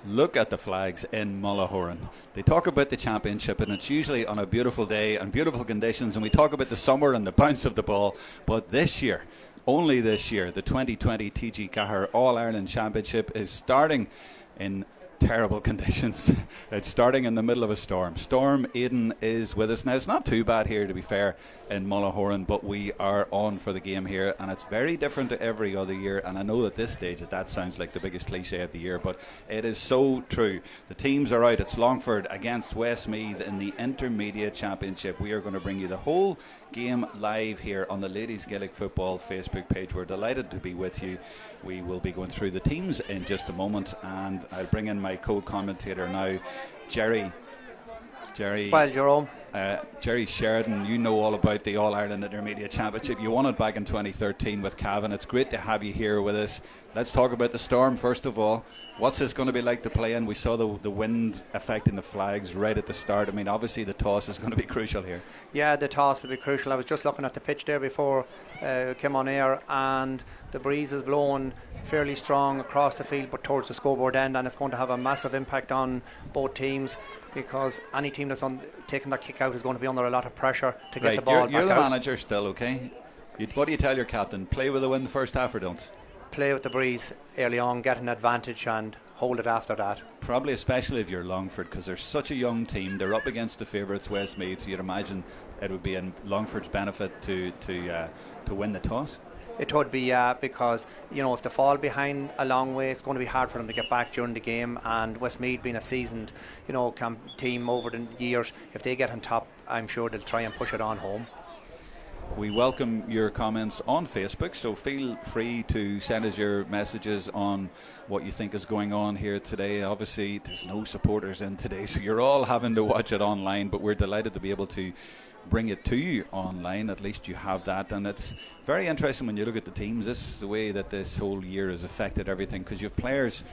Look at the flags in Mullahoran. They talk about the championship, and it's usually on a beautiful day and beautiful conditions, and we talk about the summer and the bounce of the ball. But this year, only this year, the 2020 TG Cahir All-Ireland Championship is starting in terrible conditions. It's starting in the middle of a storm. Storm Aidan is with us now. It's not too bad here, to be fair, in Mullahoran, but we are on for the game here, and it's very different to every other year. And I know at this stage that sounds like the biggest cliche of the year, but it is so true. The teams are out. It's Longford against Westmeath in the Intermediate Championship. We are going to bring you the whole game live here on the Ladies Gaelic Football Facebook page. We're delighted to be with you. We will be going through the teams in just a moment, and I'll bring in my co-commentator now, Jerry. Well, Jerome. Jerry Sheridan, you know all about the All-Ireland Intermediate Championship. You won it back in 2013 with Cavan. It's great to have you here with us. Let's talk about the Storm first of all. What's this going to be like to play in? We saw the wind affecting the flags right at the start. I mean, obviously the toss is going to be crucial here. Yeah, the toss will be crucial. I was just looking at the pitch there before came on air, and the breeze is blowing fairly strong across the field but towards the scoreboard end, and it's going to have a massive impact on both teams, because any team that's taking that kick out is going to be under a lot of pressure to get the ball back out. You're the manager still, okay? What do you tell your captain? Play with the wind the first half or don't? Play with the breeze early on, get an advantage and hold it after that. Probably especially if you're Longford, because they're such a young team. They're up against the favourites Westmeath, so you'd imagine it would be in Longford's benefit to win the toss. It would be, because, you know, if they fall behind a long way, it's going to be hard for them to get back during the game. And Westmeath, being a seasoned, team over the years, if they get on top, I'm sure they'll try and push it on home. We welcome your comments on Facebook, so feel free to send us your messages on what you think is going on here today. Obviously, there's no supporters in today, so you're all having to watch it online, but we're delighted to be able to bring it to you online. At least you have that, and it's very interesting when you look at the teams. This is the way that this whole year has affected everything, because you have players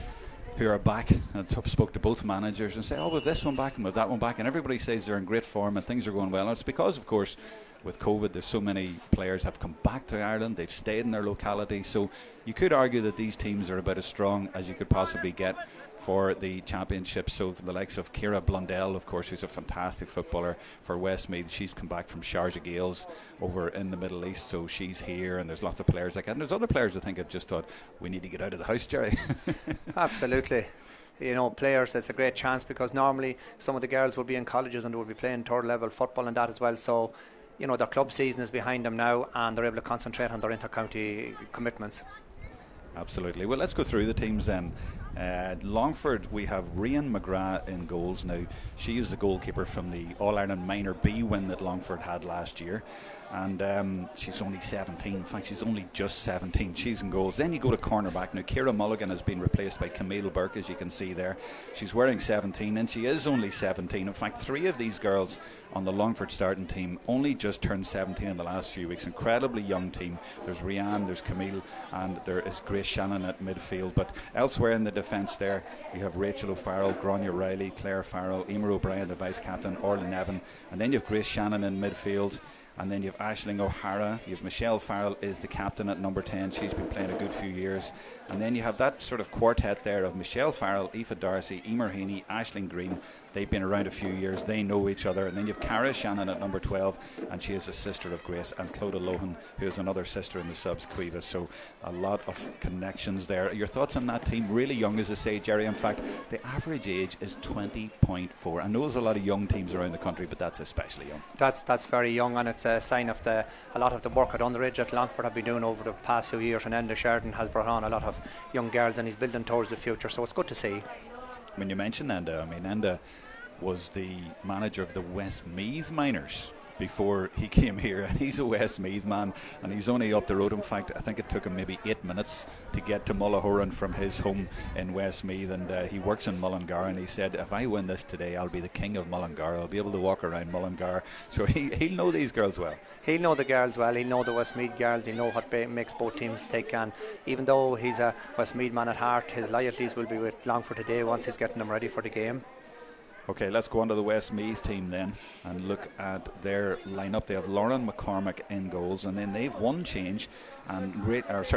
who are back, and I spoke to both managers and say, oh, we've this one back and we've that one back, and everybody says they're in great form and things are going well. And it's because, of course, with COVID, there's so many players have come back to Ireland, they've stayed in their locality, so you could argue that these teams are about as strong as you could possibly get for the championship. So for the likes of Ciara Blundell, of course, who's a fantastic footballer for Westmeath, she's come back from Sharjah Gales over in the Middle East, so she's here, and there's lots of players like that, and there's other players I think have just thought, we need to get out of the house, Jerry. Absolutely. You know, players, it's a great chance, because normally some of the girls will be in colleges and they will be playing third level football and that as well, so you know, their club season is behind them now, and they're able to concentrate on their inter-county commitments. Absolutely. Well, let's go through the teams then. Longford, we have Rian McGrath in goals now. She is the goalkeeper from the All-Ireland Minor B win that Longford had last year, and she's only 17. In fact, she's only just 17. She's in goals. Then you go to cornerback. Now, Ciara Mulligan has been replaced by Camille Burke, as you can see there. She's wearing 17, and she is only 17. In fact, three of these girls on the Longford starting team only just turned 17 in the last few weeks. Incredibly young team. There's Rianne, there's Camille, and there is Grace Shannon at midfield. But elsewhere in the defence there, you have Rachel O'Farrell, Grania Riley, Claire Farrell, Emer O'Brien, the vice-captain, Orla Nevin, and then you have Grace Shannon in midfield. And then you have Aisling O'Hara, you have Michelle Farrell is the captain at number 10. She's been playing a good few years. And then you have that sort of quartet there of Michelle Farrell, Aoife Darcy, Emer Heaney, Aisling Green. They've been around a few years, they know each other. And then you have Cara Shannon at number 12, and she is a sister of Grace, and Clodagh Lohan, who is another sister in the subs, Cuevas. So a lot of connections there. Your thoughts on that team? Really young, as I say, Jerry. In fact, the average age is 20.4. I know there's a lot of young teams around the country, but that's especially young. That's very young, and it's a sign of a lot of the work at underage that Longford have been doing over the past few years, and Enda Sheridan has brought on a lot of young girls, and he's building towards the future, so it's good to see. When you mention Enda, I mean, Enda was the manager of the Westmeath Miners before he came here, and he's a Westmeath man, and he's only up the road. In fact, I think it took him maybe 8 minutes to get to Mullahoran from his home in Westmeath, and he works in Mullingar, and he said, if I win this today, I'll be the king of Mullingar. I'll be able to walk around Mullingar. So he'll know these girls well. He'll know the girls well. He'll know the Westmeath girls. He'll know what makes both teams tick, and even though he's a Westmeath man at heart, his loyalties will be with Longford today once he's getting them ready for the game. Okay, let's go on to the Westmeath team then and look at their lineup. They have Lauren McCormick in goals, and then they've one change, and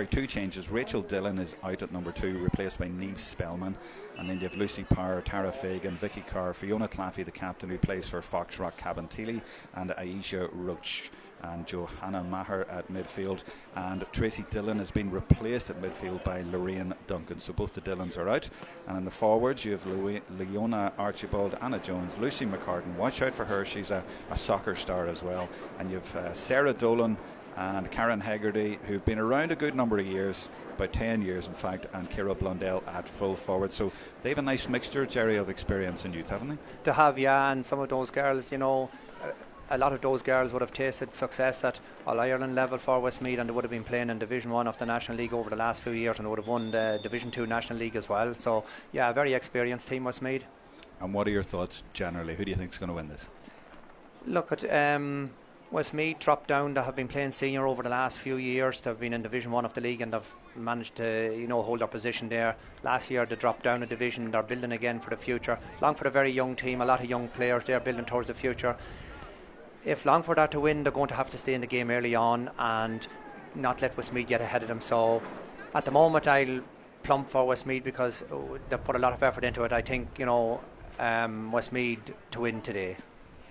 two changes. Rachel Dillon is out at number 2, replaced by Neve Spellman, and then they have Lucy Power, Tara Fagan, Vicky Carr, Fiona Claffey, the captain who plays for Foxrock Cabinteely, and Aisha Roach, and Johanna Maher at midfield, and Tracy Dillon has been replaced at midfield by Lorraine Duncan. So both the Dillons are out, and in the forwards you have Leona Archibald, Anna Jones, Lucy McCartan. Watch out for her, she's a soccer star as well. And you have Sarah Dolan and Karen Hegarty, who've been around a good number of years, about 10 years in fact, and Kira Blundell at full forward. So they have a nice mixture, Jerry, of experience and youth, haven't they? To have, yeah, and some of those girls, a lot of those girls would have tasted success at All-Ireland level for Westmeath, and they would have been playing in Division 1 of the National League over the last few years, and they would have won the Division 2 National League as well. So, yeah, a very experienced team, Westmeath. And what are your thoughts generally? Who do you think is going to win this? Look at Westmeath dropped down. They have been playing senior over the last few years. They've been in Division 1 of the league and they've managed to hold their position there. Last year they dropped down a division. They're building again for the future. Longford, a very young team, a lot of young players there building towards the future. If Longford are to win, they're going to have to stay in the game early on and not let Westmeath get ahead of them. So at the moment I'll plump for Westmeath because they've put a lot of effort into it. I think Westmeath to win today.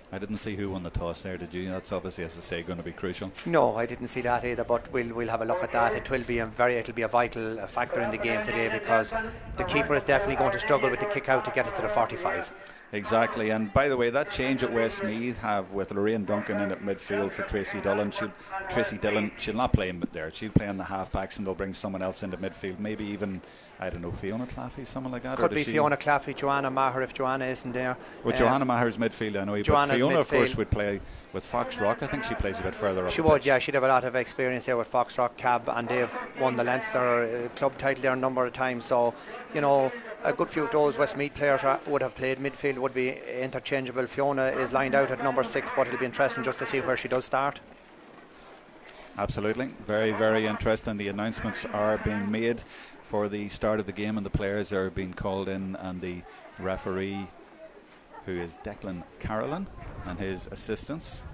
I didn't see who won the toss there, did you? That's obviously, as I say, going to be crucial. No, I didn't see that either, but we'll have a look at that. It'll be a vital factor in the game today because the keeper is definitely going to struggle with the kick out to get it to the 45. Exactly, and by the way, that change at Westmeath have with Lorraine Duncan in at midfield for Tracy Dillon. Tracy Dillon, she'll not play in there. She'll play in the half-backs and they'll bring someone else into midfield. Maybe even, I don't know, Fiona Claffey, someone like that. Could be Fiona Claffey, Joanna Maher if Joanna isn't there. Well, Joanna Maher's midfield, I know, but Fiona, of course, would play with Foxrock. I think she plays a bit further up. She would, yeah. She'd have a lot of experience there with Foxrock Cab, and they've won the Leinster club title there a number of times. So, a good few of those Westmeath players would have played midfield, would be interchangeable. Fiona is lined out at number 6, but it'll be interesting just to see where she does start. Absolutely, very, very interesting. The announcements are being made for the start of the game and the players are being called in, and the referee, who is Declan Carolyn, and his assistants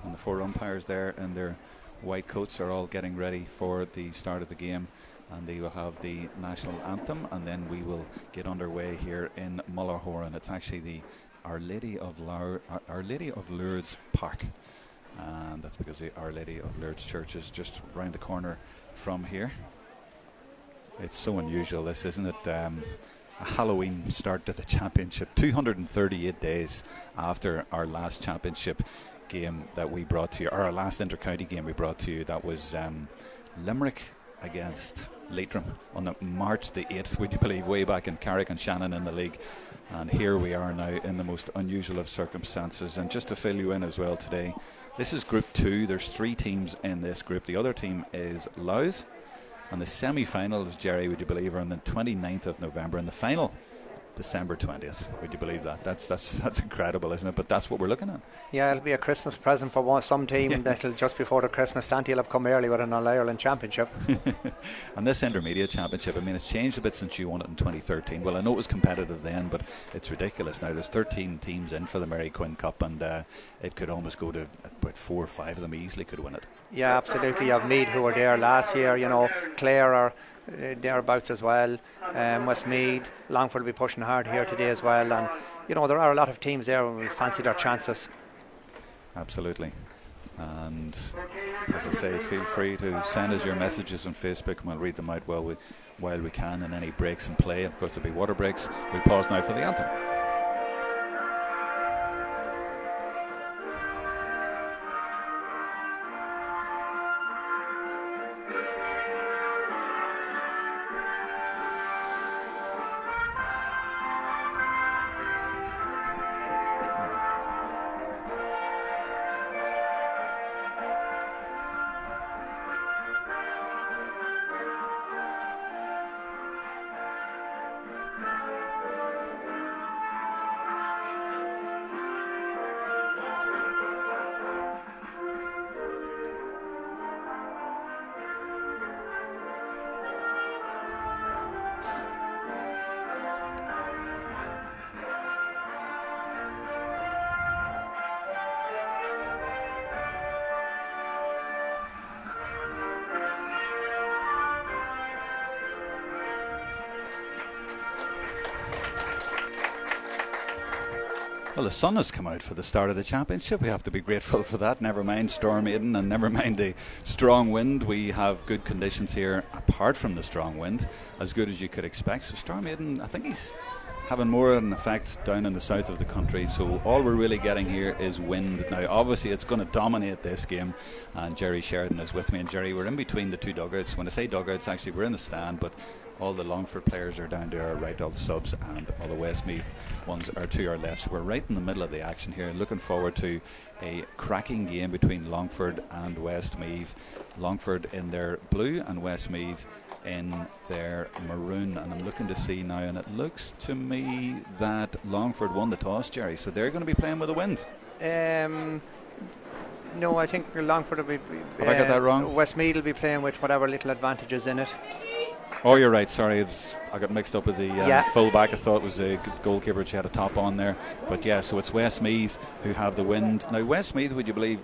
and the 4 umpires there in their white coats are all getting ready for the start of the game, and they will have the national anthem, and then we will get underway here in Mullahoran. It's actually the Our Lady of Lourdes Park, and that's because the Our Lady of Lourdes Church is just round the corner from here. It's so unusual, this, isn't it? A Halloween start to the championship, 238 days after our last championship game that we brought to you, or our last inter-county game we brought to you. That was Limerick against Leitrim on the March the 8th, would you believe, way back in Carrick and Shannon in the league. And here we are now in the most unusual of circumstances. And just to fill you in as well today, this is Group 2. There's 3 teams in this group. The other team is Louth, and the semi-finals, Jerry, would you believe, are on the 29th of November, and the final December 20th. Would you believe that? That's incredible, isn't it? But that's what we're looking at. Yeah, it'll be a Christmas present for some team that'll just before the Christmas Santa will have come early with an All-Ireland Championship. And this Intermediate Championship, I mean, it's changed a bit since you won it in 2013. Well, I know it was competitive then, but it's ridiculous now. There's 13 teams in for the Mary Quinn Cup, and it could almost go to about 4 or 5 of them easily could win it. Yeah, absolutely. You have Meath, who were there last year, Clare are thereabouts as well. Westmeath, Longford will be pushing hard here today as well, and there are a lot of teams there and we fancy their chances. Absolutely. And as I say, feel free to send us your messages on Facebook and we'll read them out while we can, in any breaks in play. Of course there'll be water breaks. We'll pause now for the anthem. Well, the sun has come out for the start of the championship. We have to be grateful for that. Never mind Storm Aiden and never mind the strong wind. We have good conditions here apart from the strong wind, as good as you could expect. So Storm Aiden, I think he's having more of an effect down in the south of the country, so all we're really getting here is wind. Now obviously it's going to dominate this game, and Jerry Sheridan is with me. And Jerry, we're in between the two dugouts. When I say dugouts, actually we're in the stand, but all the Longford players are down to our right, all the subs, and all the Westmeath ones are to our left. So we're right in the middle of the action here, looking forward to a cracking game between Longford and Westmeath. Longford in their blue and Westmeath in their maroon, and I'm looking to see now, and it looks to me that Longford won the toss, Jerry, so they're going to be playing with the wind. No, I think Longford will be. Have I got that wrong? Westmeath will be playing with whatever little advantages in it. Oh, you're right. Sorry, I got mixed up with the full-back. I thought it was a goalkeeper. She had a top on there. But yeah, so it's Westmeath who have the wind. Now, Westmeath, would you believe,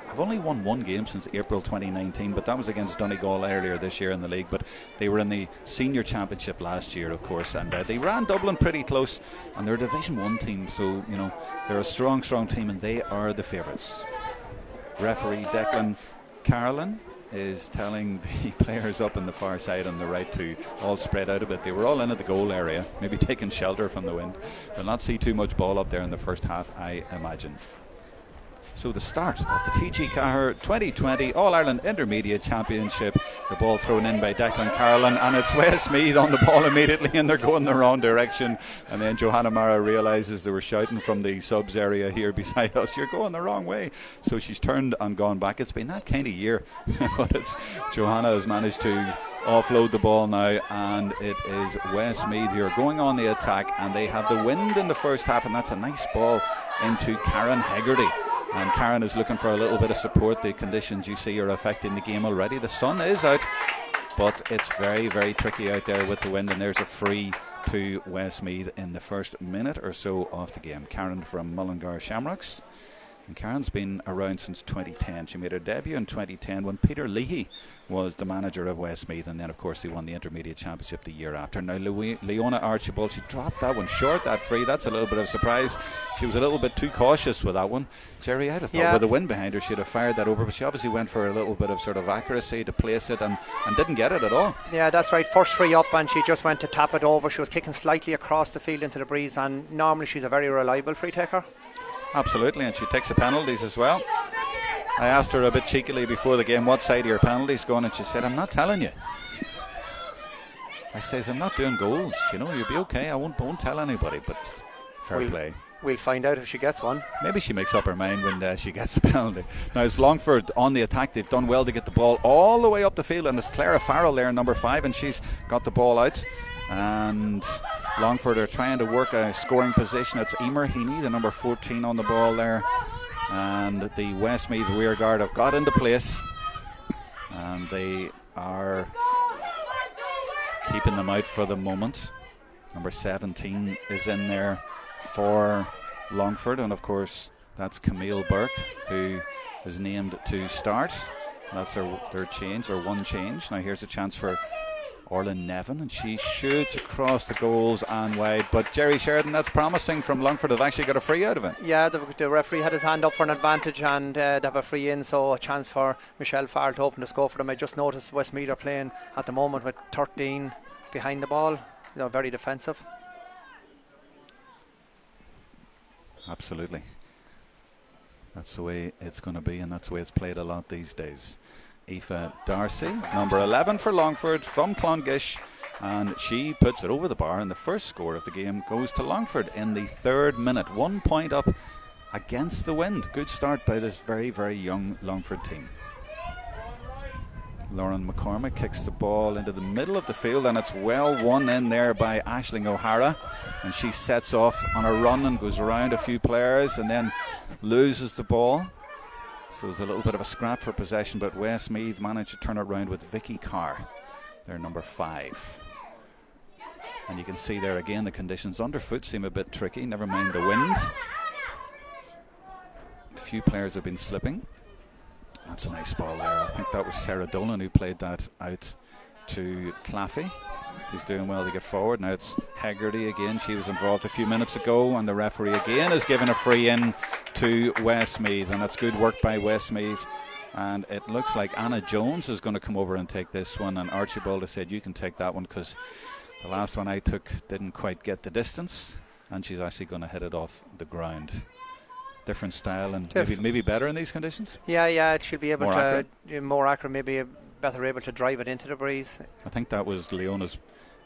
have only won one game since April 2019, but that was against Donegal earlier this year in the league. But they were in the senior championship last year, of course, and they ran Dublin pretty close, and they're a Division 1 team, so, you know, they're a strong team, and they are the favourites. Referee Declan Carolyn is telling the players up on the far side on the right to all spread out a bit. They were all in at the goal area, maybe taking shelter from the wind. They'll not see too much ball up there in the first half, I imagine. So the start of the TG Cahir 2020 All-Ireland Intermediate Championship. The ball thrown in by Declan Carolyn, and it's Westmeath on the ball immediately, and they're going the wrong direction. And then Johanna Mara realises they were shouting from the subs area here beside us, "You're going the wrong way." So she's turned and gone back. It's been that kind of year, but Johanna has managed to offload the ball now, and it is Westmeath who are going on the attack, and they have the wind in the first half, and that's a nice ball into Karen Hegarty. And Karen is looking for a little bit of support. The conditions you see are affecting the game already. The sun is out, but it's very, very tricky out there with the wind. And there's a free to Westmeath in the first minute or so of the game. Karen from Mullingar Shamrocks. And Karen's been around since 2010. She made her debut in 2010 when Peter Leahy was the manager of Westmeath, and then of course they won the Intermediate Championship the year after. Now Leona Archibald, she dropped that one short, that free. That's a little bit of a surprise. She was a little bit too cautious with that one. Jerry, I'd have thought with the wind behind her she'd have fired that over, but she obviously went for a little bit of sort of accuracy to place it and didn't get it at all. Yeah, that's right. First free up, and she just went to tap it over. She was kicking slightly across the field into the breeze, and normally she's a very reliable free taker. Absolutely, and she takes the penalties as well. I asked her a bit cheekily before the game, what side are your penalties going, and she said, "I'm not telling you." I says, "I'm not doing goals, you know, you'll be okay, I won't tell anybody," but fair play. We'll find out if she gets one. Maybe she makes up her mind when she gets the penalty. Now it's Longford on the attack. They've done well to get the ball all the way up the field, and it's Clara Farrell there, number 5, and she's got the ball out. And Longford are trying to work a scoring position. It's Emer Heaney, the number 14, on the ball there. And the Westmeath rearguard have got into place, and they are keeping them out for the moment. Number 17 is in there for Longford, and of course that's Camille Burke, who is named to start. That's their change, their one change. Now here's a chance for Orlin Nevin, and she shoots across the goals and wide. But Jerry Sheridan, that's promising from Longford. They've actually got a free out of it. Yeah, the referee had his hand up for an advantage, and they have a free in, so a chance for Michelle Farrell to open the score for them. I just noticed Westmeath are playing at the moment with 13 behind the ball. They're very defensive. Absolutely. That's the way it's going to be, and that's the way it's played a lot these days. Aoife Darcy, number 11 for Longford, from Clongish, and she puts it over the bar, and the first score of the game goes to Longford in the 3rd minute. 1 point up against the wind. Good start by this very, very young Longford team. Lauren McCormick kicks the ball into the middle of the field, and it's well won in there by Aisling O'Hara, and she sets off on a run and goes around a few players and then loses the ball. So there's a little bit of a scrap for possession, but Westmeath managed to turn it around with Vicky Carr. They're number 5. And you can see there again the conditions underfoot seem a bit tricky, never mind the wind. A few players have been slipping. That's a nice ball there. I think that was Sarah Dolan who played that out to Claffey. He's doing well to get forward. Now it's Hegarty again. She was involved a few minutes ago, and the referee again is giving a free in to Westmeath, and that's good work by Westmeath. And it looks like Anna Jones is going to come over and take this one, and Archibald has said you can take that one because the last one I took didn't quite get the distance, and she's actually going to hit it off the ground. Different style and maybe better in these conditions. Yeah, it should be able more to accurate. More accurate, maybe better able to drive it into the breeze. I think that was Leona's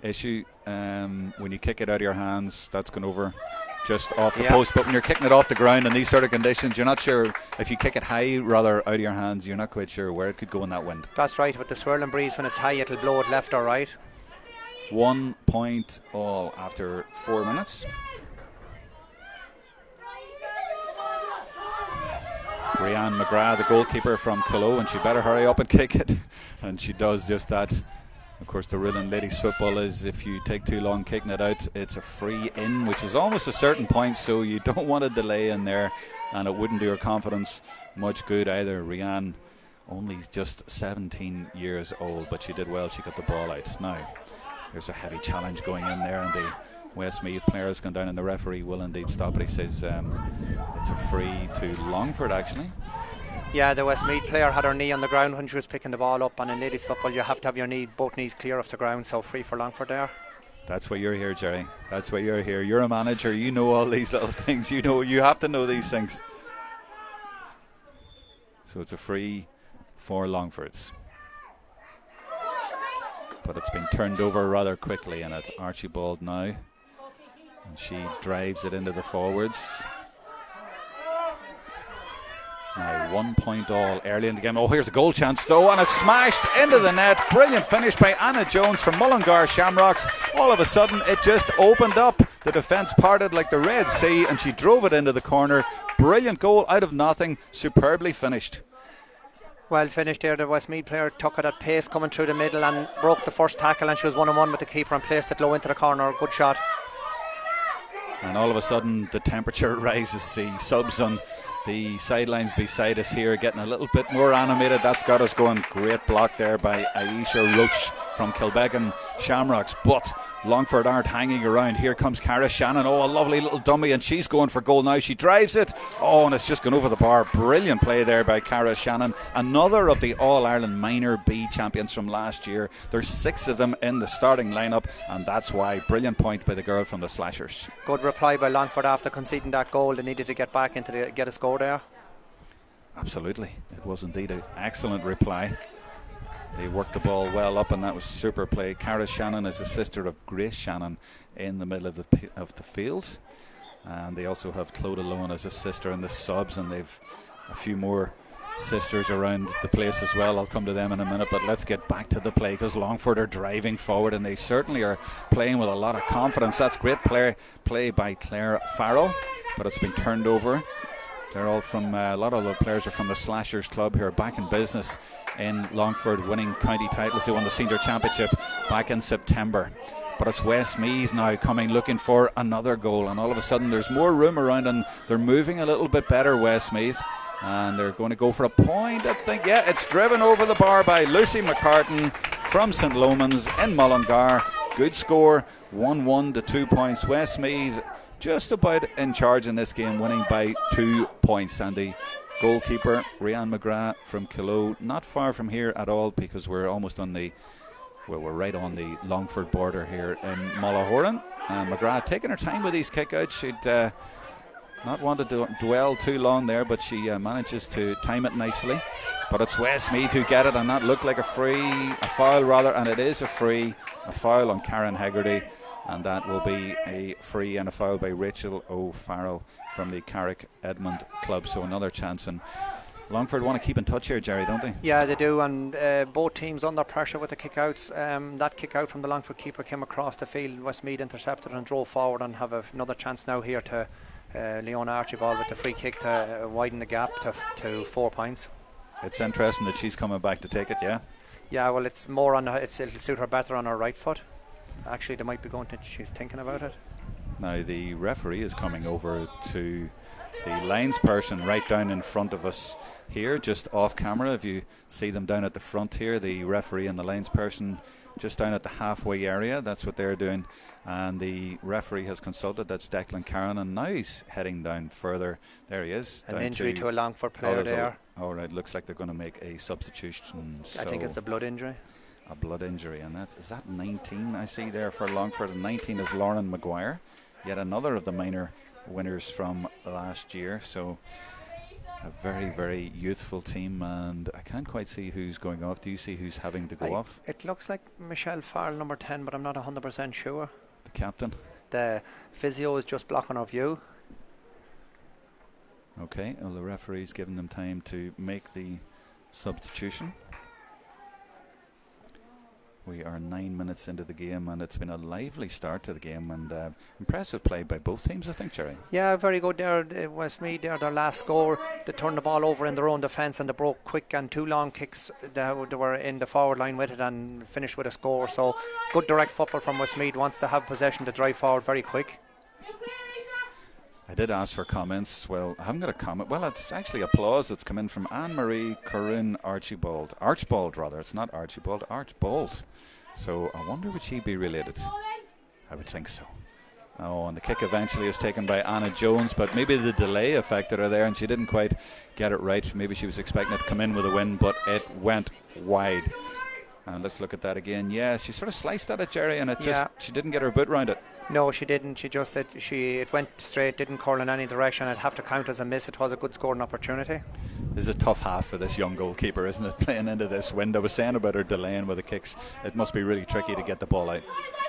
issue. When you kick it out of your hands, that's gone over just off the post, but when you're kicking it off the ground in these sort of conditions, you're not sure if you kick it high rather out of your hands, you're not quite sure where it could go in that wind. That's right, with the swirling breeze, when it's high it'll blow it left or right. 1 point all after 4 minutes. Rianne McGrath, the goalkeeper from Cologne, and she better hurry up and kick it, and she does just that. Of course, the rule in ladies football is if you take too long kicking it out, it's a free in, which is almost a certain point, so you don't want to delay in there, and it wouldn't do her confidence much good either. Rianne, only just 17 years old, but she did well. She got the ball out. Now, there's a heavy challenge going in there, and the Westmeath player has gone down, and the referee will indeed stop it. He says it's a free to Longford, actually. Yeah, the Westmeath player had her knee on the ground when she was picking the ball up, and in ladies football you have to have your both knees clear off the ground, so free for Longford there. That's why you're here, Jerry. That's why you're here. You're a manager. You know all these little things. You have to know these things. So it's a free for Longfords. But it's been turned over rather quickly, and it's Archibald now. And she drives it into the forwards. Now 1 point all early in the game. Oh, here's a goal chance though, and it's smashed into the net. Brilliant finish by Anna Jones from Mullingar Shamrocks. All of a sudden it just opened up. The defence parted like the Red Sea, and she drove it into the corner. Brilliant goal out of nothing. Superbly finished. Well finished there. The Westmeath player took it at pace coming through the middle and broke the first tackle, and she was 1-on-1 with the keeper and placed it low into the corner. Good shot. And all of a sudden the temperature rises. The subs on the sidelines beside us here getting a little bit more animated. That's got us going. Great block there by Aisha Roach from Kilbeggan Shamrocks, but Longford aren't hanging around. Here comes Cara Shannon. Oh, a lovely little dummy, and she's going for goal now. She drives it. Oh, and it's just gone over the bar. Brilliant play there by Cara Shannon. Another of the All-Ireland Minor B champions from last year. There's 6 of them in the starting lineup, and that's why. Brilliant point by the girl from the Slashers. Good reply by Longford after conceding that goal. They needed to get back into get a score there. Absolutely. It was indeed an excellent reply. They worked the ball well up, and that was super play. Cara Shannon is a sister of Grace Shannon in the middle of the field, and they also have Clodagh Lohan as a sister in the subs, and they've a few more sisters around the place as well. I'll come to them in a minute, but let's get back to the play, because Longford are driving forward, and they certainly are playing with a lot of confidence. That's great play by Claire Farrell, but it's been turned over. They're all from, a lot of the players are from the Slashers Club, who are back in business in Longford, winning county titles. They won the senior championship back in September. But it's Westmeath now coming, looking for another goal, and all of a sudden there's more room around, and they're moving a little bit better, Westmeath, and they're going to go for a point, I think. Yeah, it's driven over the bar by Lucy McCartan from St. Lomans in Mullingar. Good score, 1-1 to 2 points. Westmeath just about in charge in this game, winning by 2 points. And the goalkeeper, Rianne McGrath from Cologne, not far from here at all, because we're almost on the, well, we're right on the Longford border here in Mullahoran. And McGrath taking her time with these kickouts. She'd not wanted to dwell too long there, but she manages to time it nicely. But it's Westmeath who get it, and that looked like a foul rather, and it is a foul on Karen Hegarty. And that will be a free and a foul by Rachel O'Farrell from the Carrick Edmund Club. So another chance, and Longford want to keep in touch here, Jerry, don't they? Yeah, they do, and both teams under pressure with the kick-outs. That kick-out from the Longford keeper came across the field. Westmeath intercepted and drove forward, and have another chance now here to Leona Archibald with the free kick to widen the gap to 4 points. It's interesting that she's coming back to take it, yeah? Yeah, well, it's more on it'll suit her better on her right foot. Actually, they might be going to, she's thinking about it. Now the referee is coming over to the linesperson right down in front of us here, just off camera. If you see them down at the front here, the referee and the linesperson just down at the halfway area. That's what they're doing. And the referee has consulted. That's Declan Carron, and now he's heading down further. There he is. An injury to a Longford player there. All right, looks like they're going to make a substitution. I think it's a blood injury. A blood injury, and is that 19 I see there for Longford, and 19 is Lauren Maguire, yet another of the minor winners from last year. So a very, very youthful team, and I can't quite see who's going off. Do you see who's having to go off? It looks like Michelle Farrell, number 10, but I'm not 100% sure. The captain? The physio is just blocking our view. Okay, well, the referee's giving them time to make the substitution. We are 9 minutes into the game, and it's been a lively start to the game, and impressive play by both teams, I think, Jerry. Yeah, very good there. Westmeath there, their last score, they turned the ball over in their own defence, and they broke quick and 2 long kicks. They were in the forward line with it and finished with a score. So good direct football from Westmeath. Wants to have possession to drive forward very quick. I did ask for comments. Well, I haven't got a comment. Well, it's actually applause that's come in from Anne-Marie Corinne Archibald. Archibald, rather. It's not Archibald, Archibald. So I wonder would she be related? I would think so. Oh, and the kick eventually is taken by Anna Jones, but maybe the delay affected her there and she didn't quite get it right. Maybe she was expecting it to come in with a win, but it went wide. And let's look at that again. Yeah, she sort of sliced at it, Jerry, and she didn't get her boot round it. No, she didn't. She just it went straight, didn't curl in any direction. I'd have to count as a miss. It was a good scoring opportunity. This is a tough half for this young goalkeeper, isn't it? Playing into this wind. I was saying about her delaying with the kicks. It must be really tricky to get the ball out.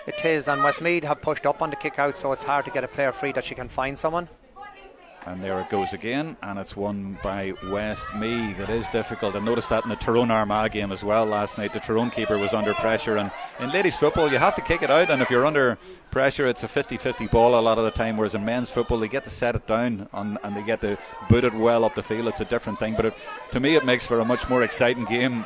It is, and Westmeath have pushed up on the kick out, so it's hard to get a player free that she can find someone. And there it goes again, and it's won by Westmeath. It is difficult. I noticed that in the Tyrone Armagh game as well last night. The Tyrone keeper was under pressure, and in ladies football you have to kick it out, and if you're under pressure it's a 50-50 ball a lot of the time, whereas in men's football they get to set it down and they get to boot it well up the field. It's a different thing, but to me it makes for a much more exciting game,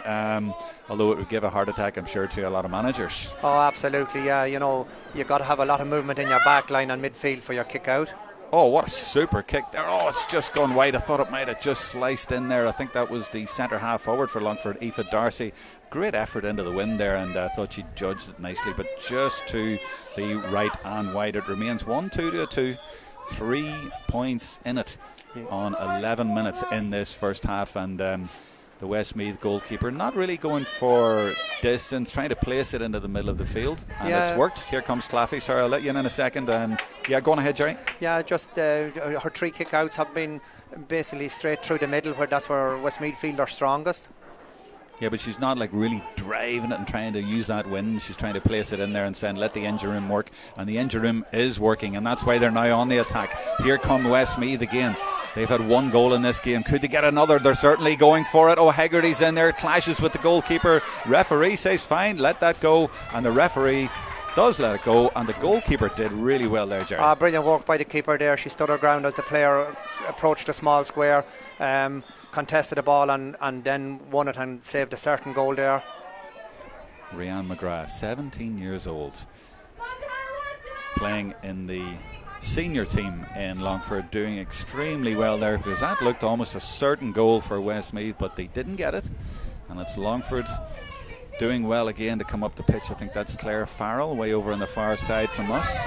although it would give a heart attack, I'm sure, to a lot of managers. Oh, absolutely, yeah. You know, you've got to have a lot of movement in your back line and midfield for your kick out. Oh, what a super kick there. Oh, it's just gone wide. I thought it might have just sliced in there. I think that was the centre half forward for Longford, Aoife Darcy. Great effort into the wind there, and I thought she judged it nicely, but just to the right and wide. It remains 1-2 to a 2. 3 points in it on 11 minutes in this first half, and the Westmeath goalkeeper not really going for distance, trying to place it into the middle of the field, and it's worked. Here comes Claffey. Sorry, I'll let you in a second. Yeah, go on ahead, Jerry. Yeah, just her 3 kick-outs have been basically straight through the middle, that's where Westmeath feel they're strongest. Yeah, but she's not like really driving it and trying to use that wind. She's trying to place it in there and saying, let the engine room work. And the engine room is working, and that's why they're now on the attack. Here come Westmeath again. They've had 1 goal in this game. Could they get another? They're certainly going for it. Oh, Hegarty's in there, clashes with the goalkeeper. Referee says, fine, let that go. And the referee does let it go, and the goalkeeper did really well there, Jerry. Brilliant work by the keeper there. She stood her ground as the player approached the small square, contested the ball and then won it and saved a certain goal there. Rianne McGrath, 17 years old, playing in the senior team in Longford, doing extremely well there, because that looked almost a certain goal for Westmeath, but they didn't get it, and it's Longford doing well again to come up the pitch. I think that's Claire Farrell way over on the far side from us,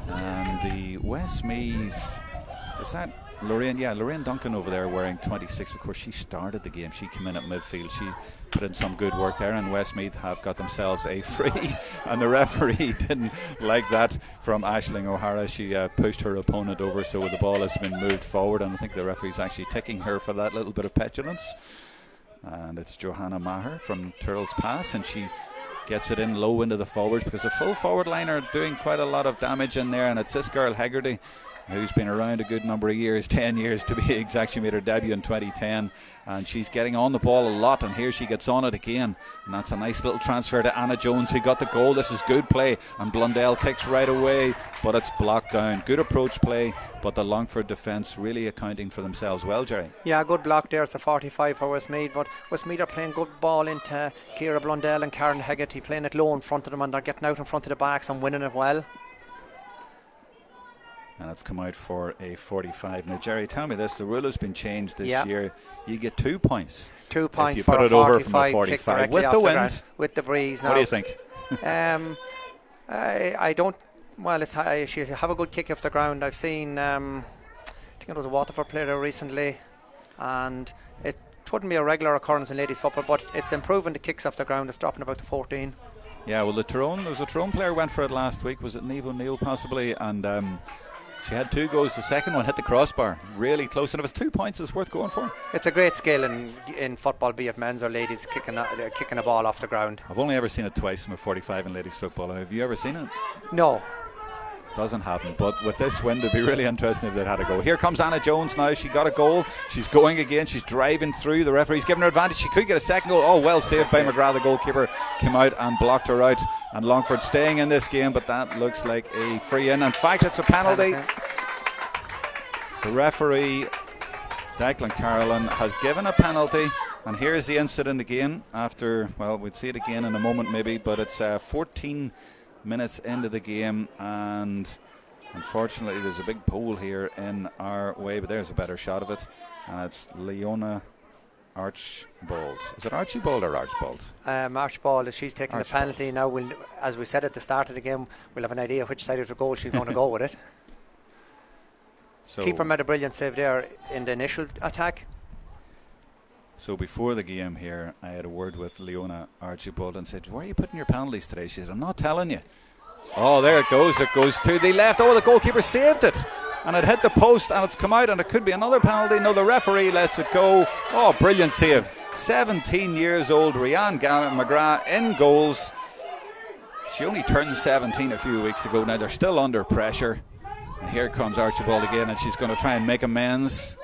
and the Westmeath, is that Lorraine? Yeah, Lorraine Duncan over there wearing 26. Of course, she started the game. She came in at midfield. She put in some good work there, and Westmeath have got themselves a free, and the referee didn't like that from Aisling O'Hara. She pushed her opponent over, so the ball has been moved forward, and I think the referee's actually ticking her for that little bit of petulance. And it's Johanna Maher from Turrell's Pass, and she gets it in low into the forwards, because the full forward line are doing quite a lot of damage in there, and it's this girl Hegarty, who's been around a good number of years, 10 years to be exact. She made her debut in 2010, and she's getting on the ball a lot, and here she gets on it again, and that's a nice little transfer to Anna Jones, who got the goal. This is good play, and Blundell kicks right away, but it's blocked down. Good approach play, but the Longford defence really accounting for themselves well, Jerry. Yeah, good block there. It's a 45 for Westmeath, but Westmeath are playing good ball into Ciara Blundell and Karen Hegarty, playing it low in front of them, and they're getting out in front of the backs and winning it well. And it's come out for a 45. Now, Jerry, tell me this. The rule has been changed this Yep. year. You get 2 points. 2 points if you for put a it over from a 45 kick 45. directly With off the the wind. ground, with the breeze. Now, What do you think? I don't. Well, she have a good kick off the ground. I've seen. I think it was a Waterford player there recently, and it wouldn't be a regular occurrence in ladies football, but it's improving the kicks off the ground. It's dropping about to 14. Yeah, well, there was a Tyrone player went for it last week. Was it Niamh O'Neill possibly? And she had 2 goals. The second one hit the crossbar, really close. And if it's 2 points, it's worth going for. It's a great skill in football, be it men's or ladies, kicking a ball off the ground. I've only ever seen it twice from a 45 in ladies football. Have you ever seen it? No. Doesn't happen, but with this wind it'd be really interesting if they'd had a go. Here comes Anna Jones now. She got a goal. She's going again. She's driving through. The referee's giving her advantage. She could get a second goal. Oh, well saved by McGrath. The goalkeeper came out and blocked her out. And Longford staying in this game, but that looks like a free in. In fact, it's a penalty. The referee, Declan Carolan, has given a penalty. And here's the incident again after, well, we'd see it again in a moment maybe, but it's 14 minutes into the game, and unfortunately there's a big pole here in our way, but there's a better shot of it, and it's Leona Archibald. Is it Archibald or Archibald? Archibald, she's taking the penalty now. As we said at the start of the game, we'll have an idea which side of the goal she's going to go with it. So keeper made a brilliant save there in the initial attack. So before the game here, I had a word with Leona Archibald and said, where are you putting your penalties today? She said, I'm not telling you. Oh, there it goes. It goes to the left. Oh, the goalkeeper saved it. And it hit the post and it's come out, and it could be another penalty. No, the referee lets it go. Oh, brilliant save. 17 years old, Rhiann McGrath in goals. She only turned 17 a few weeks ago. Now they're still under pressure. And here comes Archibald again, and she's going to try and make amends.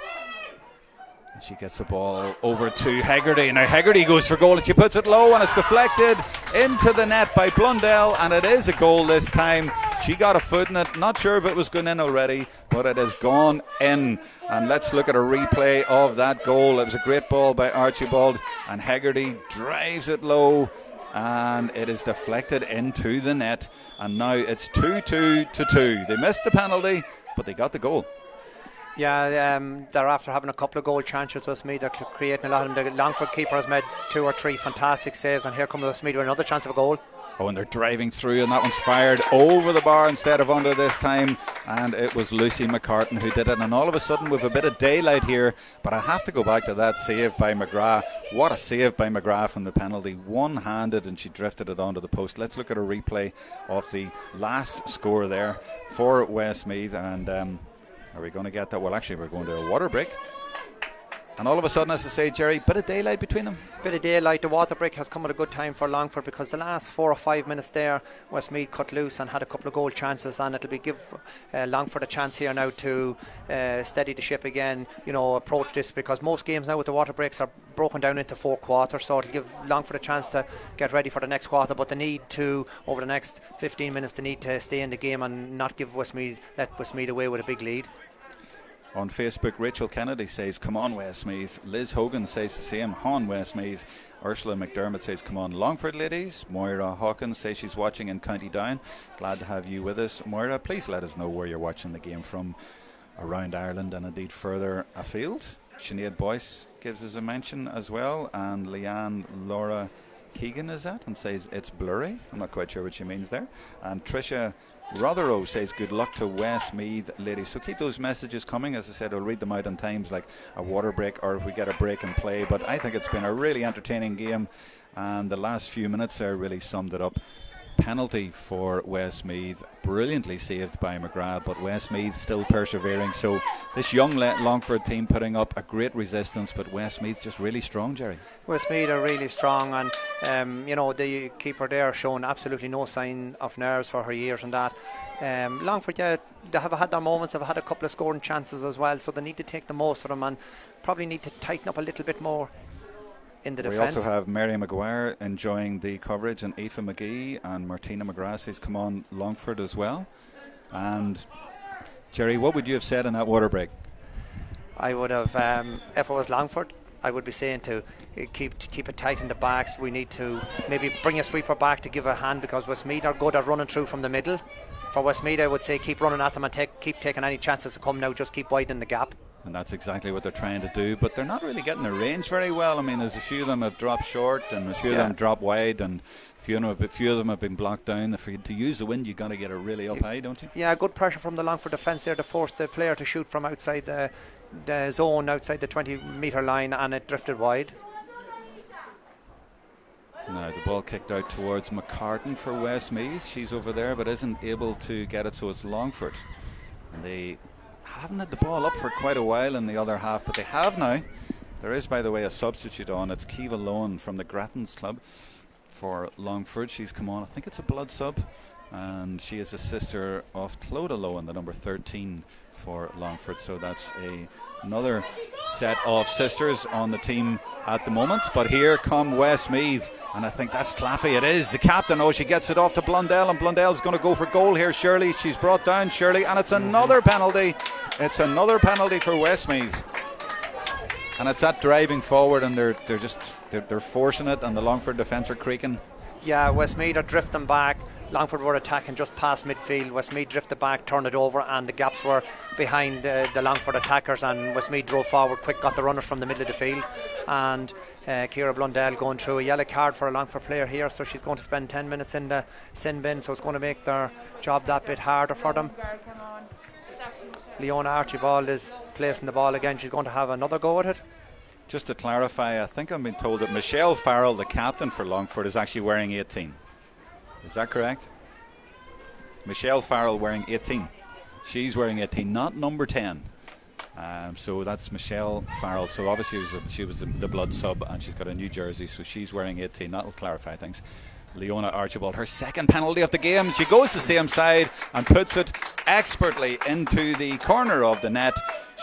She gets the ball over to Hegarty. Now Hegarty goes for goal, and she puts it low, and it's deflected into the net by Blundell, and it is a goal this time. She got a foot in it. Not sure if it was going in already, but it has gone in. And let's look at a replay of that goal. It was a great ball by Archibald, and Hegarty drives it low, and it is deflected into the net. And now it's 2-2. They missed the penalty, but they got the goal. Yeah, they're after having a couple of goal chances with Westmeath. They're creating a lot, and the Longford keeper has made 2 or 3 fantastic saves, and here comes Westmeath with another chance of a goal. Oh, and they're driving through, and that one's fired over the bar instead of under this time, and it was Lucy McCartan who did it. And all of a sudden we've a bit of daylight here, but I have to go back to that save by McGrath. What a save by McGrath from the penalty, one-handed, and she drifted it onto the post. Let's look at a replay of the last score there for Westmeath. And are we going to get that? Well, actually we're going to a water break. And all of a sudden, as I say, Jerry, bit of daylight between them. Bit of daylight. The water break has come at a good time for Longford, because the last 4 or 5 minutes there, Westmeath cut loose and had a couple of goal chances, and it'll be give Longford a chance here now to steady the ship again, approach this, because most games now with the water breaks are broken down into 4 quarters, so it'll give Longford a chance to get ready for the next quarter, but they need to, over the next 15 minutes, they need to stay in the game and not let Westmeath away with a big lead. On Facebook, Rachel Kennedy says, come on Westmeath. Liz Hogan says the same, on Westmeath. Ursula McDermott says, come on Longford ladies. Moira Hawkins says she's watching in County Down. Glad to have you with us, Moira. Please let us know where you're watching the game from around Ireland and indeed further afield. Sinead Boyce gives us a mention as well, and Leanne Laura Keegan is that, and says it's blurry. I'm not quite sure what she means there. And Tricia Rotherow says good luck to Westmeath ladies. So keep those messages coming. As I said, I'll read them out on times like a water break or if we get a break and play. But I think it's been a really entertaining game, and the last few minutes there really summed it up. Penalty for Westmeath, brilliantly saved by McGrath, but Westmeath still persevering. So this young Longford team putting up a great resistance, but Westmeath just really strong, Jerry. Westmeath are really strong, and the keeper there showing absolutely no sign of nerves for her years and that. Longford, yeah, they have had their moments, they've had a couple of scoring chances as well, so they need to take the most of them and probably need to tighten up a little bit more in the defence. We also have Mary Maguire enjoying the coverage, and Aoife McGee and Martina McGrath says come on Longford as well. And Jerry, what would you have said in that water break? I would have, if it was Longford, I would be saying to keep it tight in the backs. We need to maybe bring a sweeper back to give a hand, because Westmeath are good at running through from the middle, for Westmeath, I would say keep running at them and keep taking any chances to come now, just keep widening the gap. And that's exactly what they're trying to do, but they're not really getting their range very well. I mean, there's a few of them have dropped short and a few of them drop wide, and a few of them have been blocked down. To use the wind, you've got to get it really up high, don't you? Yeah, good pressure from the Longford defence there to force the player to shoot from outside the zone, outside the 20-metre line, and it drifted wide. Now the ball kicked out towards McCartan for Westmeath. She's over there but isn't able to get it, so it's Longford. And they haven't had the ball up for quite a while in the other half, but they have now. There is, by the way, a substitute on. It's Kiva Lohan from the Grattans club for Longford. She's come on. I think it's a blood sub, and she is a sister of Clodagh Lohan, the number 13 for Longford. So that's another set of sisters on the team at the moment. But here come Westmeath, and I think that's Claffey. It is the captain. Oh, she gets it off to Blundell, and Blundell's going to go for goal here. Shirley, she's brought down Shirley, and it's another penalty. It's another penalty for Westmeath, and it's that driving forward, and they're forcing it, and the Longford defence are creaking. Yeah, Westmeath are drifting back. Longford were attacking just past midfield. Westmeath drifted back, turned it over, and the gaps were behind the Longford attackers, and Westmeath drove forward quick, got the runners from the middle of the field, and Ciara Blundell going through a yellow card for a Longford player here, so she's going to spend 10 minutes in the sin bin, so it's going to make their job that bit harder for them. Leona Archibald is placing the ball again. She's going to have another go at it. Just to clarify, I think I've been told that Michelle Farrell, the captain for Longford, is actually wearing 18. Is that correct? Michelle Farrell wearing 18. She's wearing 18, not number 10. So that's Michelle Farrell. So obviously she was the blood sub, and she's got a new jersey, so she's wearing 18. That'll clarify things. Leona Archibald, her second penalty of the game. She goes the same side and puts it expertly into the corner of the net.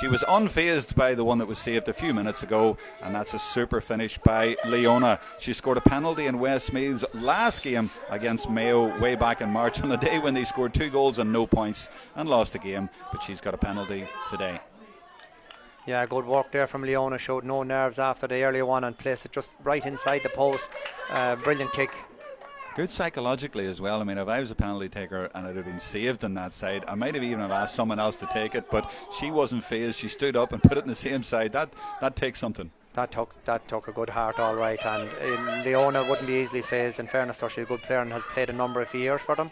She was unfazed by the one that was saved a few minutes ago, and that's a super finish by Leona. She scored a penalty in Westmeath's last game against Mayo way back in March, on a day when they scored 2 goals and no points and lost the game, but she's got a penalty today. Yeah, good work there from Leona. Showed no nerves after the earlier one and placed it just right inside the post. Brilliant kick. Good psychologically as well. I mean, if I was a penalty taker and it had been saved on that side, I might have even asked someone else to take it, but she wasn't fazed. She stood up and put it in the same side. That takes something. That took a good heart, all right. And Leona wouldn't be easily fazed. In fairness, though, she's a good player and has played a number of years for them.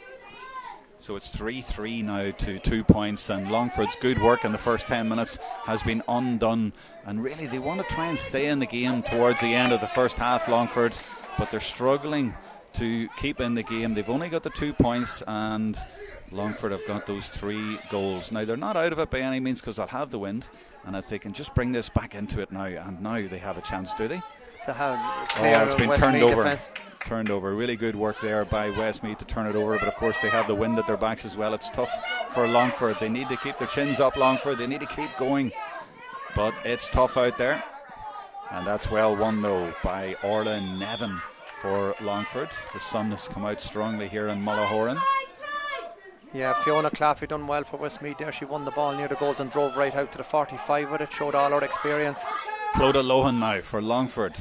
So it's 3-3 now to 2 points, and Longford's good work in the first 10 minutes has been undone. And really, they want to try and stay in the game towards the end of the first half, Longford, but they're struggling to keep in the game. They've only got the 2 points, and Longford have got those 3 goals. Now they're not out of it by any means, because they'll have the wind, and if they can just bring this back into it now, and now they have a chance, do they? To have clear it's been Westmeath turned over. Really good work there by Westmeath to turn it over, but of course they have the wind at their backs as well. It's tough for Longford. They need to keep their chins up, Longford. They need to keep going, but it's tough out there, and that's well won though by Orla Nevin for Longford. The sun has come out strongly here in Mullahoran. Yeah, Fiona Claffey done well for Westmeath there. She won the ball near the goals and drove right out to the 45 with it. Showed all her experience. Clodagh Lohan now for Longford,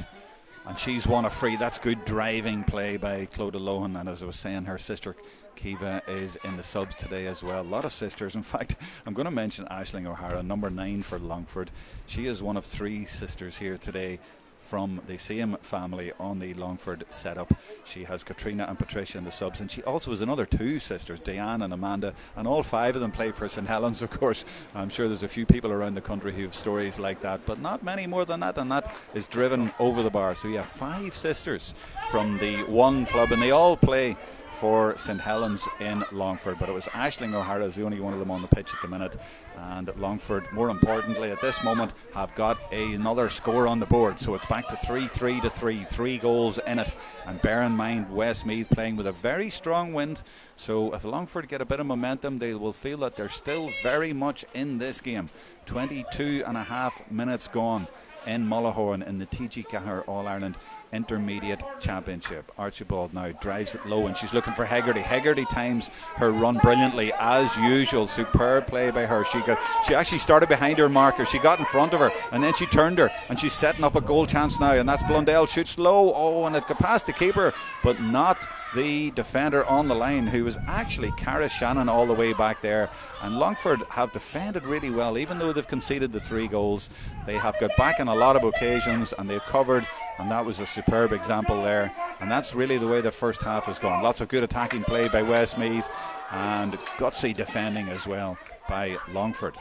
and she's won a free. That's good driving play by Clodagh Lohan, and as I was saying, her sister Kiva is in the subs today as well. A lot of sisters. In fact, I'm going to mention Aisling O'Hara, number 9 for Longford. She is one of 3 sisters here today from the same family on the Longford setup. She has Katrina and Patricia in the subs, and she also has another 2 sisters, Diane and Amanda, and all 5 of them play for St Helens, of course. I'm sure there's a few people around the country who have stories like that, but not many more than that, and that is driven over the bar. So you have 5 sisters from the one club, and they all play for St Helens in Longford, but it was Aisling O'Hara is the only one of them on the pitch at the minute, and Longford, more importantly at this moment, have got another score on the board, so it's back to 3-3 to 3 goals in it. And bear in mind, Westmeath playing with a very strong wind, so if Longford get a bit of momentum, they will feel that they're still very much in this game. 22 and a half minutes gone in Mullahoran in the TG Cahir All-Ireland Intermediate Championship. Archibald now drives it low, and she's looking for Hegarty. Hegarty times her run brilliantly as usual. Superb play by her. She actually started behind her marker. She got in front of her, and then she turned her, and she's setting up a goal chance now, and that's Blundell. Shoots low, and it got past the keeper, but not the defender on the line, who was actually Cara Shannon all the way back there. And Longford have defended really well, even though they've conceded the 3 goals. They have got back on a lot of occasions, and they've covered, and that was a superb example there. And that's really the way the first half has gone. Lots of good attacking play by Westmeath, and gutsy defending as well by Longford.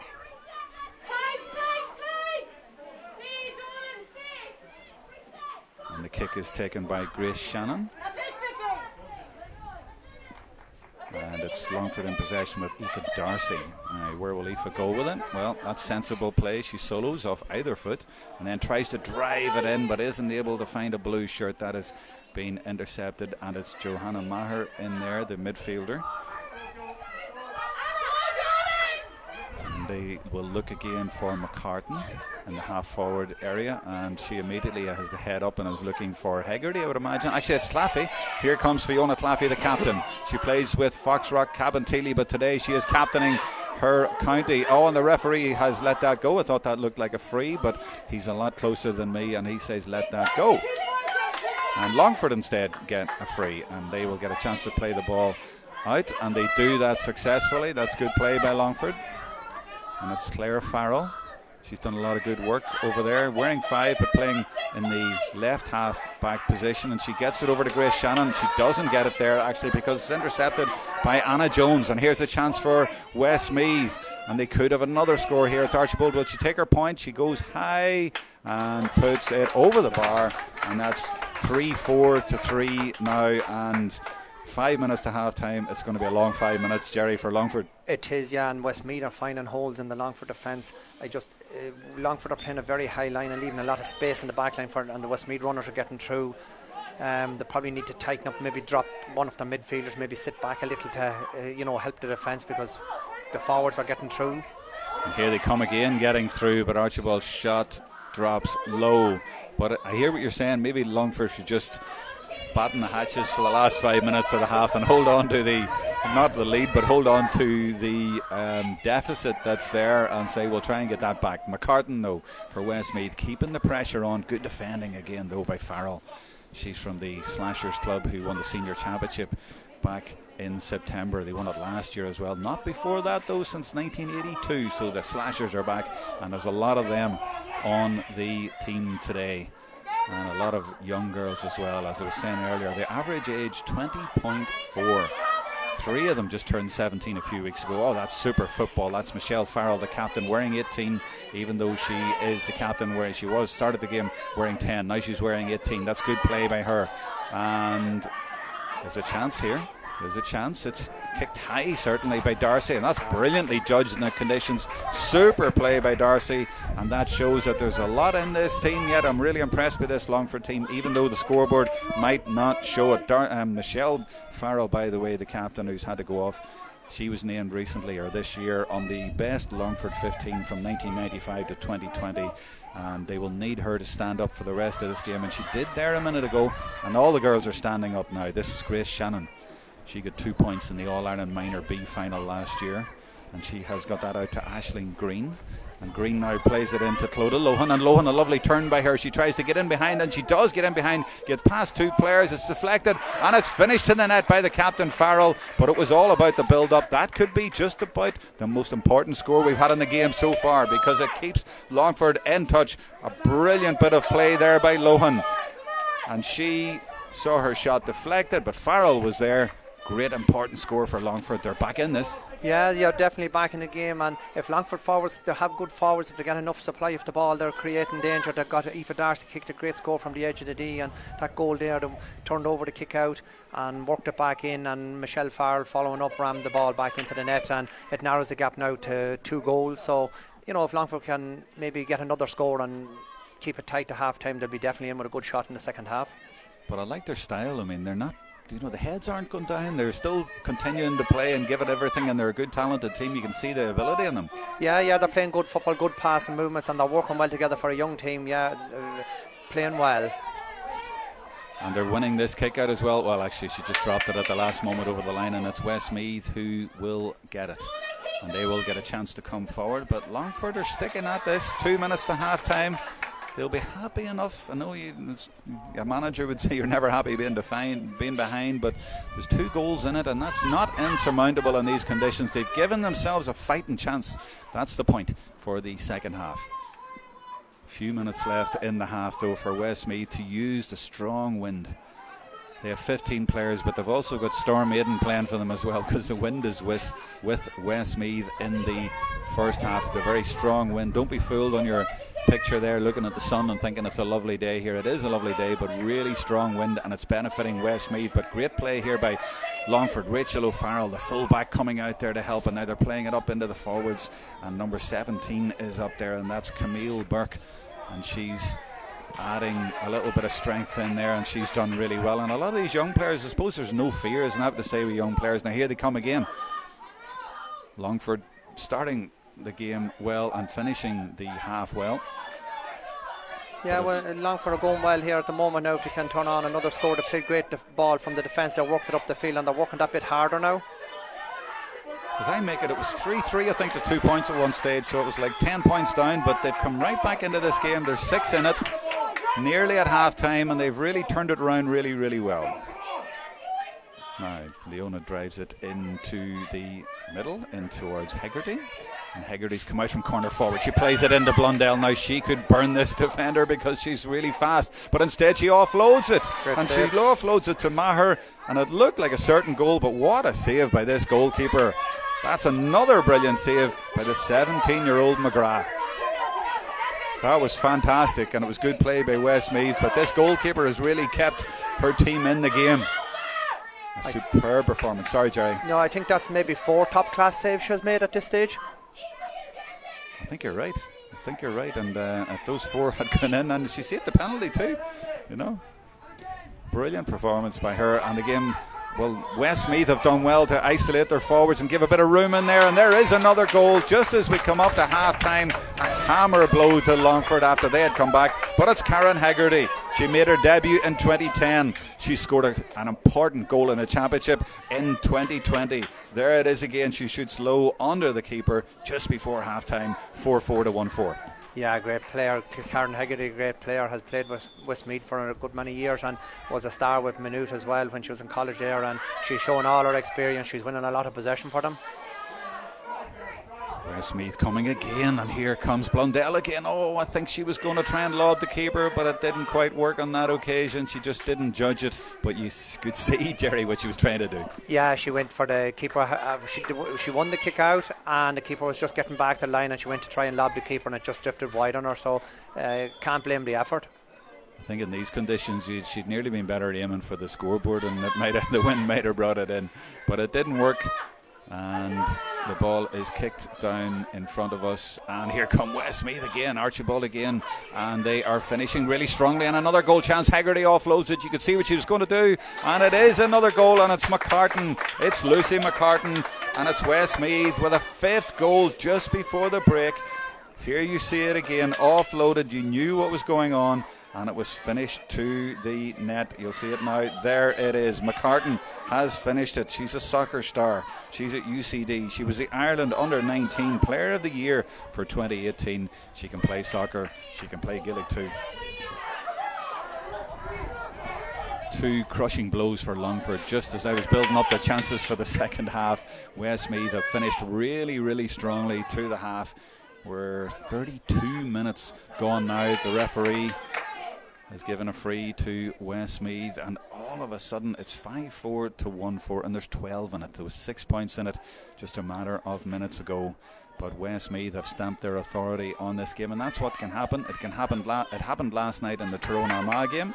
And the kick is taken by Grace Shannon. And it's Longford in possession with Aoife Darcy. Where will Aoife go with it? Well, that's sensible play. She solos off either foot and then tries to drive it in, but isn't able to find a blue shirt. That has been intercepted, and it's Johanna Maher in there, the midfielder. And they will look again for McCartan in the half-forward area, and she immediately has the head up and is looking for Hegarty, I would imagine. Actually, it's Claffey. Here comes Fiona Claffey, the captain. She plays with Foxrock Cabinteely, but today she is captaining her county. Oh, and the referee has let that go. I thought that looked like a free, but he's a lot closer than me, and he says let that go. And Longford instead get a free, and they will get a chance to play the ball out, and they do that successfully. That's good play by Longford. And it's Claire Farrell. She's done a lot of good work over there, wearing 5 but playing in the left half back position, and she gets it over to Grace Shannon. She doesn't get it there actually because it's intercepted by Anna Jones, and here's a chance for Westmeath, and they could have another score here. It's Archibald. Will she take her point? She goes high and puts it over the bar, and that's 3-4-3 now, and 5 minutes to half time. It's going to be a long 5 minutes, Jerry, for Longford. It is, yeah, and Westmeath are finding holes in the Longford defence. Longford are playing a very high line and leaving a lot of space in the back line, and the Westmeath runners are getting through. They probably need to tighten up, maybe drop one of the midfielders, maybe sit back a little to help the defence, because the forwards are getting through. And here they come again, getting through, but Archibald's shot drops low. But I hear what you're saying. Maybe Longford should just batten the hatches for the last 5 minutes of the half and hold on to the, not the lead, but hold on to the deficit that's there, and say we'll try and get that back. McCartan, though, for Westmeath, keeping the pressure on. Good defending again, though, by Farrell. She's from the Slashers Club, who won the senior championship back in September. They won it last year as well. Not before that, though, since 1982. So the Slashers are back, and there's a lot of them on the team today. And a lot of young girls as well. As I was saying earlier, the average age 20.4. 3 of them just turned 17 a few weeks ago. Oh, that's super football. That's Michelle Farrell, the captain, wearing 18, even though she is the captain where she was started the game wearing 10. Now she's wearing 18. That's good play by her. And there's a chance here. There's a chance. It's kicked high, certainly, by Darcy, and that's brilliantly judged in the conditions. Super play by Darcy, and that shows that there's a lot in this team yet. I'm really impressed with this Longford team, even though the scoreboard might not show it. Michelle Farrell, by the way, the captain, who's had to go off, she was named recently, or this year, on the best Longford 15 from 1995 to 2020. And they will need her to stand up for the rest of this game, and she did there a minute ago, and all the girls are standing up now. This is Grace Shannon. She got 2 points in the All-Ireland Minor B final last year, and she has got that out to Aisling Green. And Green now plays it into Clodagh Lohan, and Lohan, a lovely turn by her. She tries to get in behind, and she does get in behind, gets past 2 players, it's deflected, and it's finished in the net by the captain Farrell. But it was all about the build-up. That could be just about the most important score we've had in the game so far, because it keeps Longford in touch. A brilliant bit of play there by Lohan, and she saw her shot deflected, but Farrell was there. Great important score for Longford. They're back in this. Yeah, you're definitely back in the game, and if Longford forwards, they have good forwards, if they get enough supply of the ball, they're creating danger. They've got Aoife Darcy kicked a great score from the edge of the D, and that goal there, they turned over the kick out and worked it back in, and Michelle Farrell following up rammed the ball back into the net, and it narrows the gap now to 2 goals. So, if Longford can maybe get another score and keep it tight to half time, they'll be definitely in with a good shot in the second half. But I like their style. I mean, they're not, the heads aren't going down. They're still continuing to play and give it everything, and they're a good, talented team. You can see the ability in them. Yeah, they're playing good football, good passing movements, and they're working well together for a young team. Playing well. And they're winning this kick out as well. Well, actually, she just dropped it at the last moment over the line, and it's Westmeath who will get it. And they will get a chance to come forward. But Longford are sticking at this. 2 minutes to half time. they'll be happy enough. I know a manager would say you're never happy being behind, but there's 2 goals in it, and that's not insurmountable in these conditions. They've given themselves a fighting chance. That's the point for the second half. Few minutes left in the half, though, for Westmeath to use the strong wind. They have 15 players, but they've also got Storm Maiden playing for them as well, because the wind is with Westmeath in the first half. It's a very strong wind. Don't be fooled on your picture there looking at the sun and thinking it's a lovely day here. It is a lovely day, but really strong wind, and it's benefiting Westmeath. But great play here by Longford. Rachel O'Farrell, the fullback, coming out there to help, and now they're playing it up into the forwards, and number 17 is up there, and that's Camille Burke, and she's adding a little bit of strength in there, and she's done really well. And a lot of these young players, I suppose there's no fear, isn't that to say, with young players? Now here they come again. Longford starting the game well and finishing the half well. Yeah, well, Longford are going well here at the moment now. If they can turn on another score, they played great ball from the defence. They worked it up the field, and they're working that bit harder now. Because it was 3-3, I think, to 2 points at one stage, so it was like 10 points down, but they've come right back into this game. There's 6 in it, nearly at half time, and they've really turned it around really, really well. Now Leona drives it into the middle, in towards Hegarty, and Hegarty's come out from corner forward. She plays it into Blundell. Now she could burn this defender because she's really fast, but instead she offloads it. Great and save. She offloads it to Maher, and it looked like a certain goal, but what a save by this goalkeeper. That's another brilliant save by the 17-year-old McGrath. That was fantastic, and it was good play by Westmeath, but this goalkeeper has really kept her team in the game. A superb performance. Sorry, Jerry. No, I think that's maybe 4 top-class saves she has made at this stage. I think you're right. And if those 4 had gone in, and she saved the penalty too, brilliant performance by her. And the game, well, Westmeath have done well to isolate their forwards and give a bit of room in there, and there is another goal just as we come up to half time. A hammer blow to Longford after they had come back, but it's Karen Hegarty. She made her debut in 2010. She scored an important goal in the championship in 2020. There it is again. She shoots low under the keeper just before half time. 4-4 to 1-4. Yeah, great player. Karen Hegarty, great player, has played with Westmeath for a good many years and was a star with Maynooth as well when she was in college there, and she's shown all her experience. She's winning a lot of possession for them. Westmeath coming again, and here comes Blundell again. Oh, I think she was going to try and lob the keeper, but it didn't quite work on that occasion. She just didn't judge it, but you could see, Jerry, what she was trying to do. Yeah, she went for the keeper. She won the kick out, and the keeper was just getting back to the line, and she went to try and lob the keeper, and it just drifted wide on her, so can't blame the effort. I think in these conditions she'd nearly been better at aiming for the scoreboard, and the wind might have brought it in, but it didn't work. And the ball is kicked down in front of us, and here come Westmeath again, Archibald again, and they are finishing really strongly, and another goal chance. Hegarty offloads it. You could see what she was going to do, and it is another goal, and it's McCartan. It's Lucy McCartan, and it's Westmeath with a 5th goal just before the break. Here you see it again, offloaded. You knew what was going on, and it was finished to the net. You'll see it now. There it is. McCartan has finished it. She's a soccer star. She's at UCD. She was the Ireland Under-19 Player of the Year for 2018. She can play soccer. She can play Gaelic too. 2 crushing blows for Longford just as I was building up the chances for the second half. Westmeath have finished really, really strongly to the half. We're 32 minutes gone now. The referee has given a free to Westmeath, and all of a sudden it's 5-4 to 1-4, and there's 12 in it. There was 6 points in it just a matter of minutes ago, but Westmeath have stamped their authority on this game, and that's what can happen. It happened last night in the Tyrone Armagh game.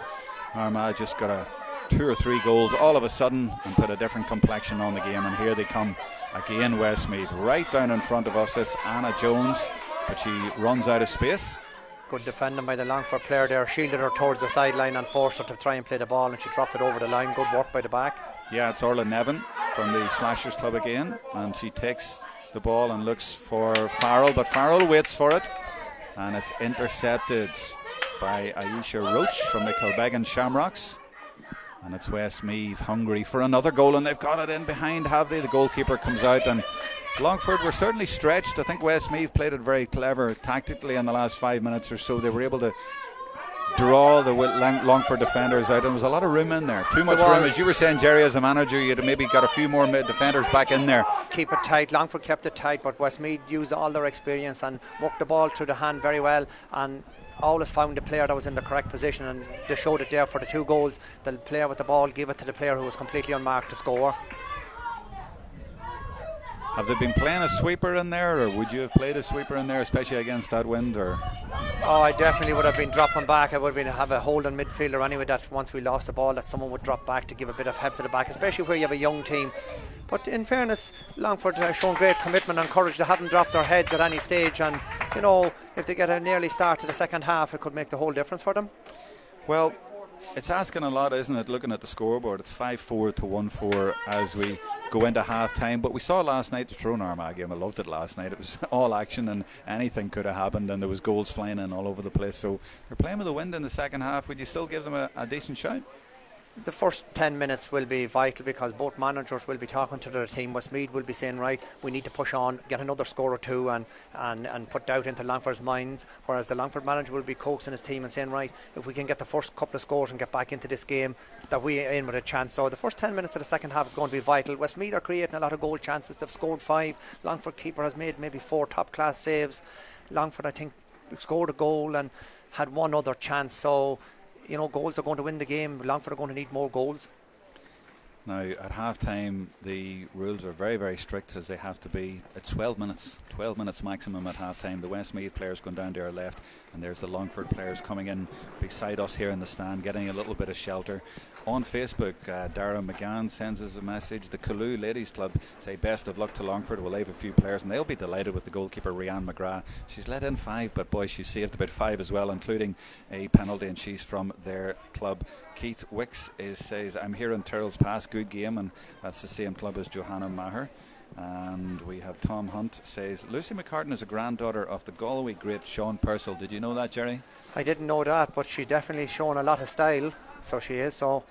Armagh just got 2 or 3 goals all of a sudden and put a different complexion on the game, and here they come again. Westmeath right down in front of us. It's Anna Jones, but she runs out of space. Good defending by the Longford player there, shielded her towards the sideline and forced her to try and play the ball, and she dropped it over the line. Good work by the back. Yeah, it's Orla Nevin from the Slashers Club again, and she takes the ball and looks for Farrell, but Farrell waits for it, and it's intercepted by Aisha Roach from the Kilbeggan Shamrocks. And it's Westmeath hungry for another goal, and they've got it in behind, have they? The goalkeeper comes out, and Longford were certainly stretched. I think Westmeath played it very clever tactically in the last 5 minutes or so. They were able to draw the Longford defenders out, and there was a lot of room in there. Too much room, as you were saying, Jerry, as a manager. You'd have maybe got a few more defenders back in there. Keep it tight. Longford kept it tight, but Westmeath used all their experience and worked the ball through the hand very well, and always found the player that was in the correct position, and they showed it there for the 2 goals. The player with the ball gave it to the player who was completely unmarked to score. Have they been playing a sweeper in there, or would you have played a sweeper in there, especially against that wind? Or I definitely would have been dropping back. I would have a holding midfielder anyway, that once we lost the ball, that someone would drop back to give a bit of help to the back, especially where you have a young team. But in fairness, Longford have shown great commitment and courage. They haven't dropped their heads at any stage, and you know, if they get an early start to the second half, it could make the whole difference for them. Well, it's asking a lot, isn't it, looking at the scoreboard? It's 5-4 to 1-4 as we go into half time. But we saw last night the Throne Armagh game. I loved it last night. It was all action and anything could have happened, and there was goals flying in all over the place. So they're playing with the wind in the second half. Would you still give them a decent shout? The first 10 minutes will be vital, because both managers will be talking to their team. Westmeath will be saying, right, we need to push on, get another score or two, and put doubt into Longford's minds, whereas the Longford manager will be coaxing his team and saying, right, if we can get the first couple of scores and get back into this game, that we are in with a chance. So the first 10 minutes of the second half is going to be vital. Westmeath are creating a lot of goal chances. They've scored 5. Longford keeper has made maybe 4 top class saves. Longford, I think, scored a goal and had 1 other chance. So you know, goals are going to win the game. Longford are going to need more goals. Now, at half-time, the rules are very, very strict, as they have to be. It's 12 minutes maximum at half-time. The Westmeath players going down to our left, and there's the Longford players coming in beside us here in the stand, getting a little bit of shelter. On Facebook, Dara McGann sends us a message. The Calloo Ladies Club say best of luck to Longford. We'll have a few players, and they'll be delighted with the goalkeeper, Rianne McGrath. She's let in 5, but boy, she's saved about 5 as well, including a penalty, and she's from their club. Keith Wicks says, I'm here in Tyrrell's Pass, good game, and that's the same club as Johanna Maher. And we have Tom Hunt says, Lucy McCartan is a granddaughter of the Galway great Sean Purcell. Did you know that, Jerry? I didn't know that, but she definitely shown a lot of style, so she is, so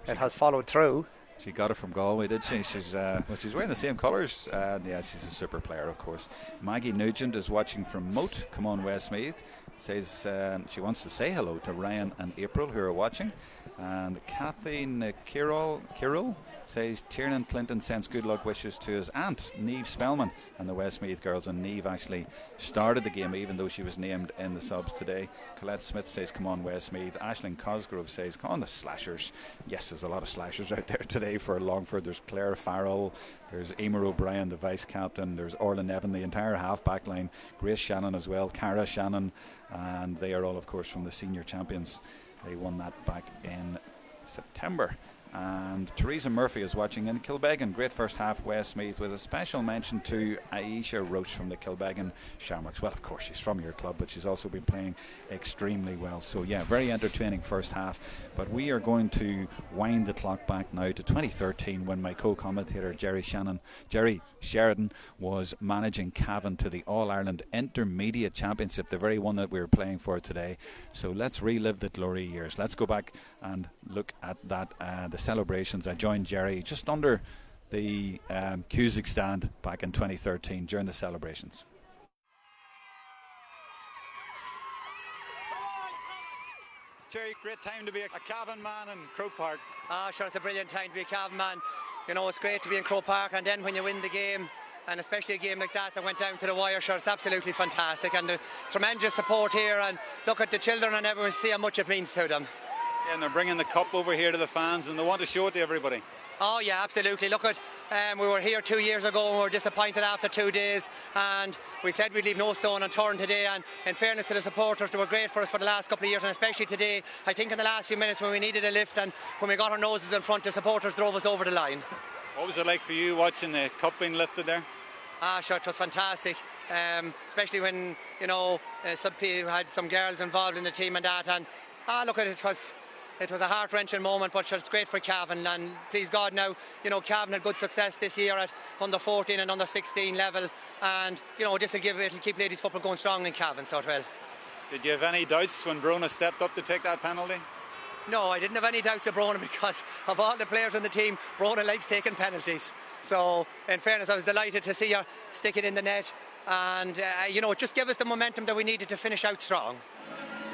it has followed through. She got it from Galway, did she? She's wearing the same colours. Yeah, she's a super player, of course. Maggie Nugent is watching from Moat. Come on, Westmeath. Says she wants to say hello to Ryan and April, who are watching. And Kathleen Kirol says Tiernan Clinton sends good luck wishes to his aunt Neve Spellman and the Westmeath girls, and Neve actually started the game even though she was named in the subs today. Colette Smith says come on Westmeath. Aisling Cosgrove says come on the Slashers. Yes, there's a lot of Slashers out there today for Longford. There's Claire Farrell, there's Emer O'Brien, the vice captain, there's Orla Nevin, the entire half back line, Grace Shannon as well, Cara Shannon, and they are all of course from the senior champions. They won that back in September. And Teresa Murphy is watching in Kilbeggan. Great first half, Westmeath, with a special mention to Aisha Roche from the Kilbeggan Shamrocks. Well, of course, she's from your club, but she's also been playing extremely well. So, yeah, very entertaining first half. But we are going to wind the clock back now to 2013 when my co-commentator Jerry Sheridan was managing Cavan to the All-Ireland Intermediate Championship, the very one that we're playing for today. So let's relive the glory years. Let's go back and look at that, the celebrations. I joined Jerry just under the Cusick stand back in 2013 during the celebrations. Jerry, great time to be a Cavan man in Croke Park. Sure, it's a brilliant time to be a Cavan man. You know, it's great to be in Croke Park, and then when you win the game, and especially a game like that went down to the wire, sure, it's absolutely fantastic, and the tremendous support here, and look at the children and everyone, see how much it means to them. Yeah, and they're bringing the cup over here to the fans, and they want to show it to everybody. Oh yeah, absolutely. Look at, we were here 2 years ago and we were disappointed after 2 days, and we said we'd leave no stone unturned today, and in fairness to the supporters, they were great for us for the last couple of years, and especially today. I think in the last few minutes when we needed a lift and when we got our noses in front, the supporters drove us over the line. What was it like for you watching the cup being lifted there? Sure, it was fantastic, especially when, you know, some people had some girls involved in the team and that, and look at it, it was a heart-wrenching moment, but it's great for Cavan, and please God now, you know, Cavan had good success this year at under 14 and under 16 level, and you know, it'll keep ladies football going strong in Cavan, so it will. Did you have any doubts when Brona stepped up to take that penalty? No, I didn't have any doubts of Brona, because of all the players on the team, Brona likes taking penalties. So, in fairness, I was delighted to see her stick it in the net, and you know, it just gave us the momentum that we needed to finish out strong.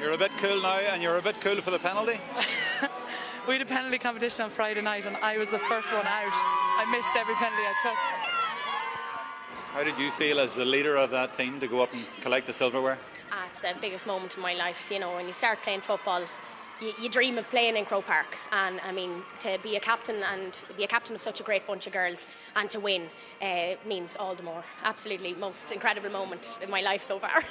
You're a bit cool now, and you're a bit cool for the penalty. We had a penalty competition on Friday night and I was the first one out. I missed every penalty I took. How did you feel as the leader of that team to go up and collect the silverware? It's the biggest moment in my life. You know, when you start playing football, you dream of playing in Croke Park, and I mean, to be a captain of such a great bunch of girls and to win means all the more. Absolutely most incredible moment in my life so far.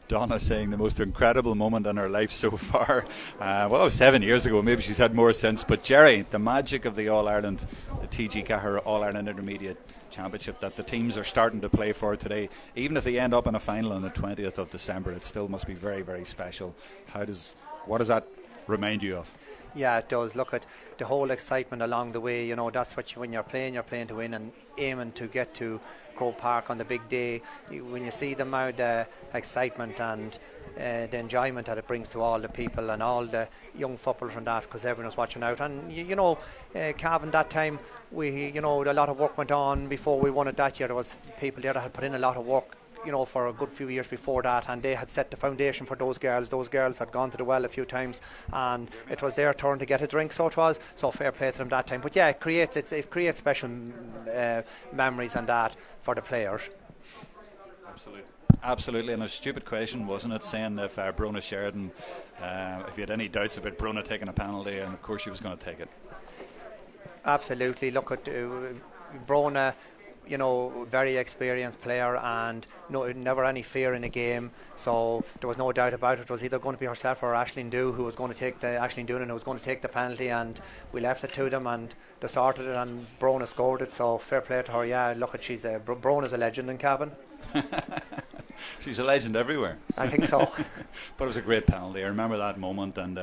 Donna saying the most incredible moment in her life so far. Well, that was 7 years ago. Maybe she's had more since. But Jerry, the magic of the All-Ireland, the TG Cahir All-Ireland Intermediate Championship that the teams are starting to play for today, even if they end up in a final on the 20th of December, it still must be very, very special. What does that remind you of? Yeah, it does. Look at the whole excitement along the way. You know, that's what when you're playing to win and aiming to get to Croke Park on the big day. When you see them out, the excitement and the enjoyment that it brings to all the people and all the young footballers and that, because everyone's watching out. And you know, Cavan, that time a lot of work went on before we won it that year. There was people there that had put in a lot of work, you know, for a good few years before that, and they had set the foundation for those girls. Those girls had gone to the well a few times, and it was their turn to get a drink. So it was. So fair play to them that time. But yeah, it creates special memories and that for the players. Absolutely, and a stupid question, wasn't it, saying if Brona Sheridan, if you had any doubts about Brona taking a penalty, and of course she was going to take it. Absolutely. Look at Brona, you know, very experienced player, and never any fear in a game. So there was no doubt about it. It was either going to be herself or Aisling Doonan who was going to take the penalty, and we left it to them, and they sorted it, and Brona scored it. So fair play to her. Yeah, look at Brona's a legend in Cavan. She's a legend everywhere. I think so. But it was a great penalty. I remember that moment, and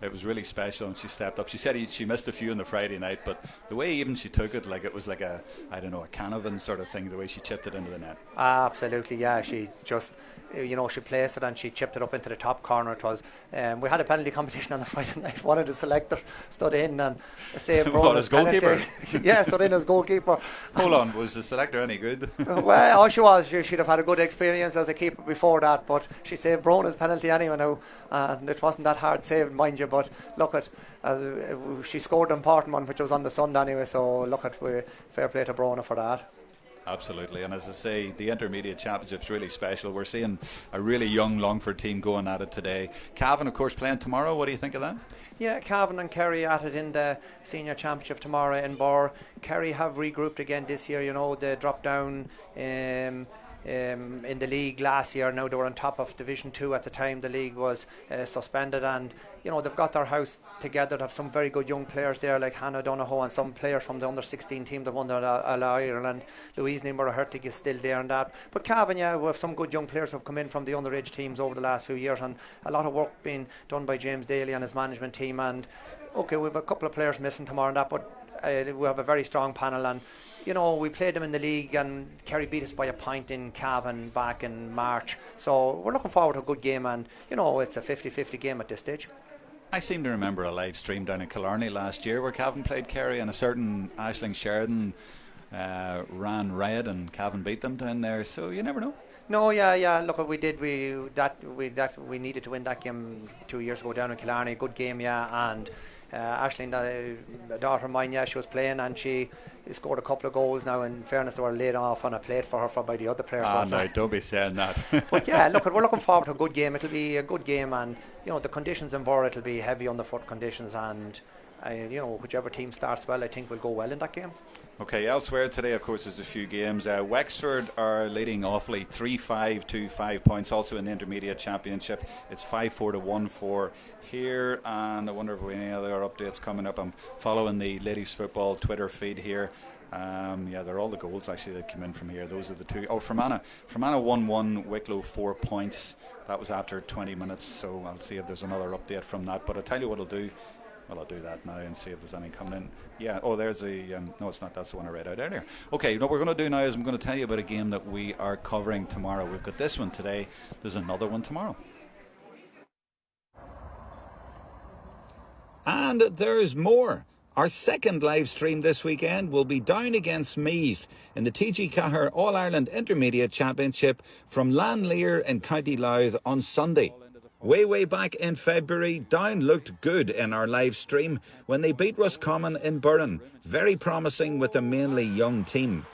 it was really special, and she stepped up. She said she missed a few on the Friday night, but the way even she took it, like it was like a Canavan sort of thing, the way she chipped it into the net. Absolutely, yeah. She just, she placed it and she chipped it up into the top corner. It was. We had a penalty competition on the Friday night. One of the selectors stood in and saved Brona's goalkeeper. Yeah, stood in as goalkeeper. Hold on, was the selector any good? Well, she was. She'd have had a good experience as a keeper before that, but she saved Brona's penalty anyway now, and it wasn't that hard saved, mind you. But look at, she scored an important one, which was on the Sunday anyway. So look at, fair play to Brona for that. Absolutely, and as I say, the Intermediate Championship's really special. We're seeing a really young Longford team going at it today. Cavan, of course, playing tomorrow. What do you think of that? Yeah, Cavan and Kerry at it in the Senior Championship tomorrow in Bor. Kerry have regrouped again this year. You know, they dropped down in the league last year. Now they were on top of Division 2 at the time the league was suspended, and you know, they've got their house together. They have some very good young players there like Hannah Donohoe and some players from the under 16 team that won the All-Ireland. Louise Nimmer-Hertig is still there and that. But Cavan, yeah, we have some good young players who have come in from the underage teams over the last few years, and a lot of work being done by James Daly and his management team. And okay, we have a couple of players missing tomorrow and that, but we have a very strong panel. And you know, we played them in the league, and Kerry beat us by a point in Cavan back in March. So we're looking forward to a good game, and you know, it's a 50-50 game at this stage. I seem to remember a live stream down in Killarney last year where Cavan played Kerry, and a certain Aisling Sheridan ran riot, and Cavan beat them down there. So you never know. No, yeah. Look, we did. We needed to win that game 2 years ago down in Killarney. Good game, yeah. And Aisling, a daughter of mine, yeah, she was playing and she scored a couple of goals. Now, in fairness, they were laid off on a plate for her by the other players. No, don't be saying that. But yeah, look, we're looking forward to a good game. It'll be a good game, and you know, the conditions in Bor, it'll be heavy underfoot conditions, and you know, whichever team starts well, I think will go well in that game. Okay, elsewhere today, of course, there's a few games. Wexford are leading awfully 3-5 to 5 points, also in the Intermediate Championship. It's 5-4 to 1-4 here, and I wonder if we have any other updates coming up. I'm following the ladies football Twitter feed here. Yeah, they're all the goals actually that came in from here. Those are the two. Oh, Fermanagh 1-1, Wicklow 4 points. That was after 20 minutes, so I'll see if there's another update from that. But I'll tell you what I'll do. Well, I'll do that now and see if there's any coming in. Yeah, there's a... no, it's not. That's the one I read out earlier. Okay, what we're going to do now is I'm going to tell you about a game that we are covering tomorrow. We've got this one today. There's another one tomorrow. And there's more. Our second live stream this weekend will be down against Meath in the TG Cahir All-Ireland Intermediate Championship from Lanlear in County Louth on Sunday. Way back in February, Down looked good in our live stream when they beat Roscommon in Burren. Very promising with a mainly young team.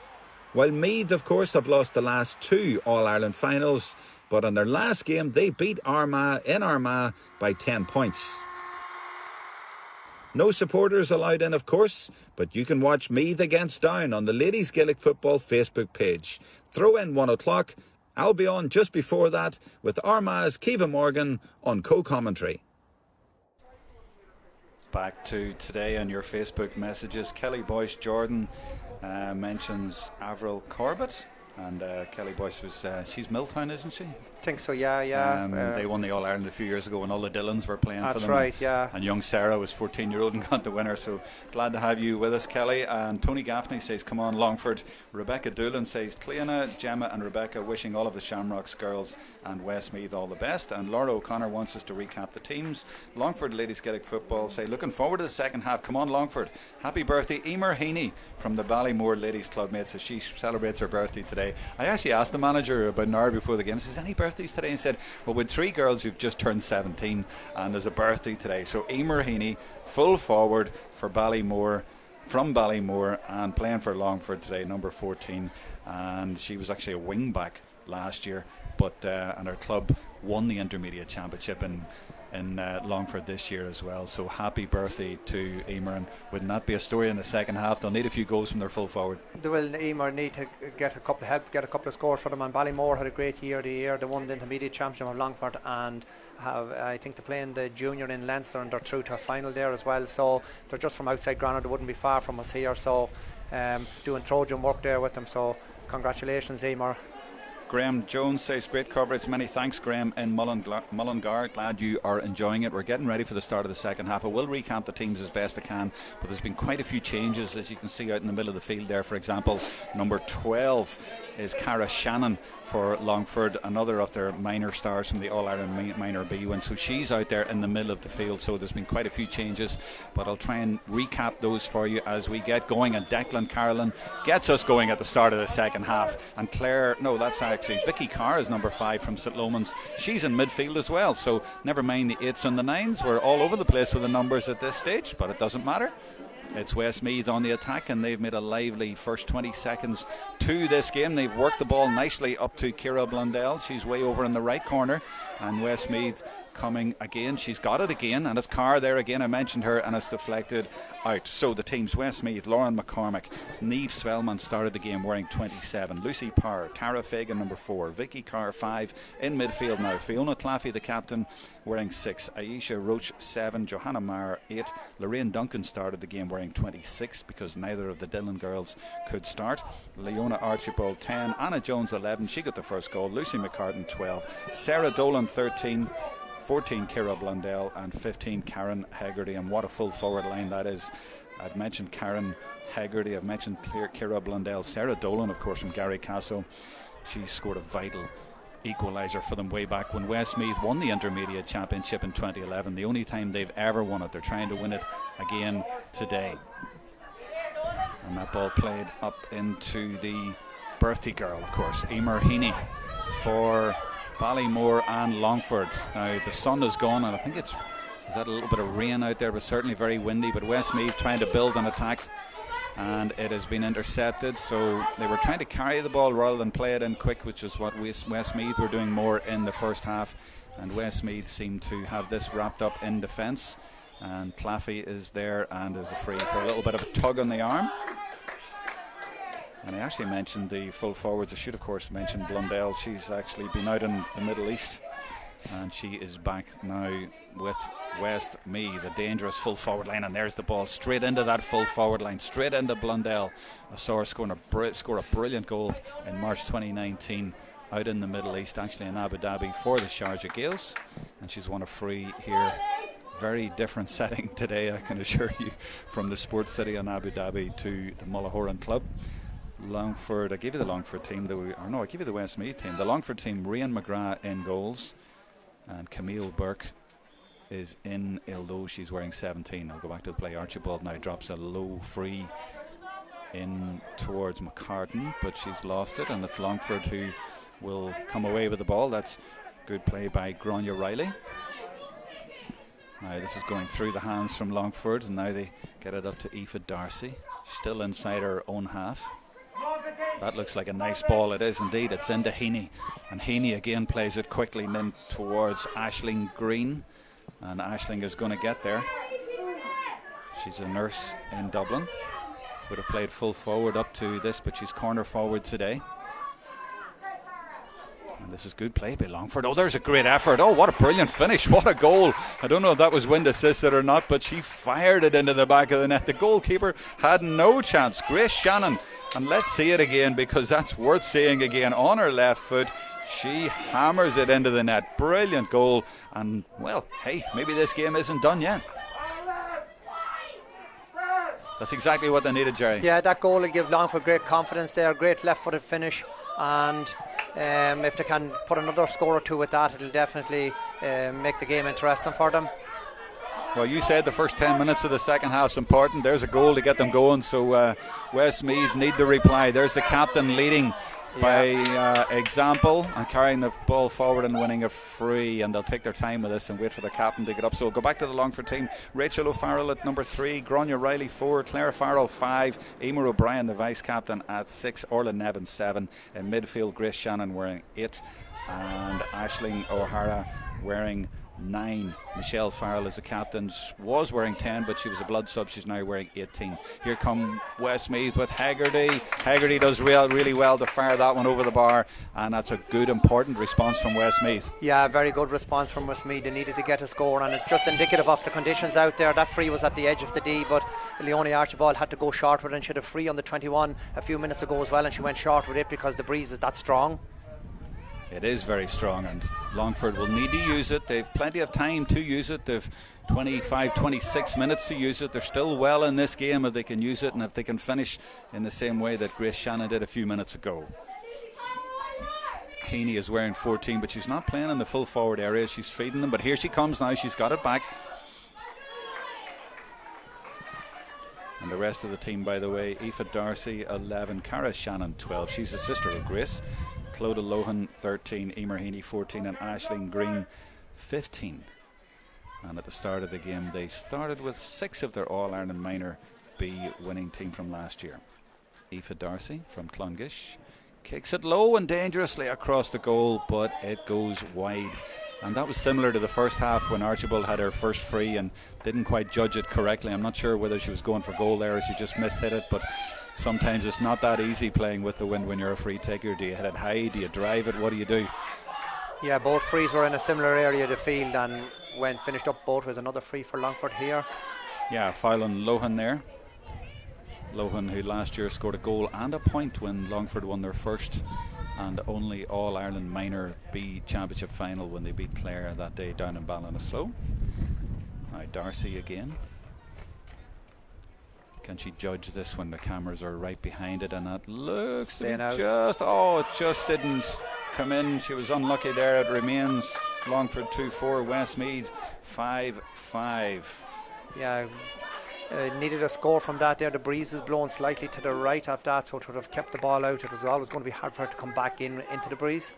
While Meath, of course, have lost the last 2 All-Ireland finals, but in their last game they beat Armagh in Armagh by 10 points. No supporters allowed in, of course, but you can watch Meath against Down on the Ladies Gaelic Football Facebook page. Throw in 1 o'clock. I'll be on just before that with Armagh's Kiva Morgan on co-commentary. Back to today on your Facebook messages. Kelly Boyce Jordan mentions Avril Corbett. And Kelly Boyce was, she's Milltown, isn't she? I think so, yeah. They won the All-Ireland a few years ago when all the Dillons were playing for them. That's right, yeah. And young Sarah was 14-year-old and got the winner, so glad to have you with us, Kelly. And Tony Gaffney says, come on, Longford. Rebecca Doolan says, Cleona, Gemma and Rebecca wishing all of the Shamrocks girls and Westmeath all the best. And Laura O'Connor wants us to recap the teams. Longford Ladies Gaelic Football say, looking forward to the second half. Come on, Longford. Happy birthday, Emer Heaney from the Ballymore Ladies Club mates as she celebrates her birthday today. I actually asked the manager about an hour before the game, says, any birthdays today? And he said, well, with 3 girls who've just turned 17 and there's a birthday today. So Emer Heaney, full forward for Ballymore, from Ballymore, and playing for Longford today, number 14. And she was actually a wing back last year, but and her club won the intermediate championship in Longford this year as well. So happy birthday to Emer, and wouldn't that be a story in the second half? They'll need a few goals from their full forward. They will. Emer need to get a couple of scores for them, and Ballymore had a great year. They won the intermediate championship of Longford, and I think they're playing the junior in Leinster, and they're through to a final there as well. So they're just from outside Granada. They wouldn't be far from us here, so doing Trojan work there with them. So congratulations, Emer. Graham Jones says, great coverage. Many thanks, Graham, in Mullingar. Glad you are enjoying it. We're getting ready for the start of the second half. I will recap the teams as best I can, but there's been quite a few changes, as you can see out in the middle of the field there. For example, number 12 is Cara Shannon for Longford, another of their minor stars from the All-Ireland Minor B win. So she's out there in the middle of the field. So there's been quite a few changes, but I'll try and recap those for you as we get going. And Declan Carolan gets us going at the start of the second half. And Vicky Carr is number 5 from St Lomans. She's in midfield as well. So never mind the 8s and the 9s. We're all over the place with the numbers at this stage, but it doesn't matter. It's Westmeath on the attack, and they've made a lively first 20 seconds to this game. They've worked the ball nicely up to Ciara Blundell. She's way over in the right corner, and Westmeath coming again. She's got it again, and it's Carr there again. I mentioned her, and it's deflected out. So the teams: Westmeath, Lauren McCormick, Niamh Swellman started the game wearing 27, Lucy Parr, Cara Fagan number 4, Vicky Carr 5 in midfield now, Fiona Claffey the captain wearing 6, Aisha Roach 7, Johanna Maher 8, Lorraine Duncan started the game wearing 26 because neither of the Dillon girls could start, Leona Archibald 10, Anna Jones 11, she got the first goal, Lucy McCartan 12, Sarah Dolan 13, 14 Ciara Blundell, and 15 Karen Hegarty. And what a full forward line that is. I've mentioned Karen Hegarty, I've mentioned Ciara Blundell, Sarah Dolan of course from Gary Castle. She scored a vital equaliser for them way back when Westmeath won the intermediate championship in 2011, the only time they've ever won it. They're trying to win it again today. And that ball played up into the birthday girl, of course, Emer Heaney for Ballymore and Longford. Now the sun is gone, and I think is that a little bit of rain out there, but certainly very windy. But Westmeath trying to build an attack, and it has been intercepted. So they were trying to carry the ball rather than play it in quick, which is what Westmeath were doing more in the first half. And Westmeath seemed to have this wrapped up in defence. And Claffey is there and is free for a little bit of a tug on the arm. And I actually mentioned the full forwards. I should of course mention Blundell. She's actually been out in the Middle East, and she is back now with Westmeath, a dangerous full forward line, and there's the ball straight into that full forward line, straight into Blundell. I saw her score a brilliant goal in March 2019 out in the Middle East, actually in Abu Dhabi for the Sharjah Gales, and she's won a free here. Very different setting today, I can assure you, from the Sports City in Abu Dhabi to the Mullahoran Club. Longford, I gave you the Longford team, I gave you the Westmeath team. The Longford team: Rian McGrath in goals, and Camille Burke is in, although she's wearing 17. I'll go back to the play. Archibald now drops a low free in towards McCartan, but she's lost it, and it's Longford who will come away with the ball. That's Good play by Grania Riley. Now this is going through the hands from Longford, and now they get it up to Aoife Darcy, still inside her own half. That looks like a nice ball. It is indeed. It's into Heaney, and Heaney again plays it quickly and then towards Aisling Green, and Aisling is going to get there. She's a nurse in Dublin. Would have played full forward up to this, but she's corner forward today. And this is good play by Longford. Oh, there's a great effort. Oh, what a brilliant finish. What a goal. I don't know if that was wind assisted or not, but she fired it into the back of the net. The goalkeeper had no chance. Grace Shannon. And let's see it again, because that's worth seeing again. On her left foot, she hammers it into the net. Brilliant goal. And, well, hey, maybe this game isn't done yet. That's exactly what they needed, Jerry. Yeah, that goal will give Longford great confidence there. Great left-footed finish. And if they can put another score or two with that, it'll definitely make the game interesting for them. Well, you said the first 10 minutes of the second half's important. There's a goal to get them going, so Westmeath need the reply. There's the captain leading by example and carrying the ball forward and winning a free, and they'll take their time with this and wait for the captain to get up. So we'll go back to the Longford team. Rachel O'Farrell at number 3, Grania Riley 4, Claire Farrell 5, Emer O'Brien the vice captain at 6, Orla Nevin 7, in midfield Grace Shannon wearing 8 and Aisling O'Hara wearing 9. Michelle Farrell is the captain, was wearing 10, but she was a blood sub. She's now wearing 18. Here come Westmeath with Haggerty. Haggerty does really well to fire that one over the bar, and that's a good, important response from Westmeath. Yeah, very good response from Westmeath. They needed to get a score, and it's just indicative of the conditions out there. That free was at the edge of the D, but Leonie Archibald had to go short with it, and she had a free on the 21 a few minutes ago as well, and she went short with it because the breeze is that strong. It is very strong, and Longford will need to use it. They've plenty of time to use it. They've 26 minutes to use it. They're still well in this game if they can use it, and if they can finish in the same way that Grace Shannon did a few minutes ago. Heaney is wearing 14, but she's not playing in the full forward area. She's feeding them, but here she comes now. She's got it back. And the rest of the team, by the way, Aoife Darcy 11, Cara Shannon 12. She's a sister of Grace. Clodagh Lohan 13, Emer Heaney 14, and Aisling Green 15. And at the start of the game, they started with 6 of their All-Ireland Minor B winning team from last year. Aoife Darcy from Clongish kicks it low and dangerously across the goal, but it goes wide. And that was similar to the first half when Archibald had her first free and didn't quite judge it correctly. I'm not sure whether she was going for goal there or she just mishit it, but sometimes it's not that easy playing with the wind when you're a free taker. Do you hit it high? Do you drive it? What do you do? Yeah, both frees were in a similar area of the field, and when finished up both was another free for Longford here. Yeah, Fowlin Lohan there. Lohan, who last year scored a goal and a point when Longford won their first and only All-Ireland Minor B Championship final when they beat Clare that day down in Ballinasloe. Now Darcy again. Can she judge this when the cameras are right behind it? And that looks to be it just didn't come in. She was unlucky there. It remains Longford 2-4, Westmeath 5-5. Yeah, needed a score from that there. The breeze is blowing slightly to the right of that, so it would have kept the ball out. It was always going to be hard for her to come back into the breeze.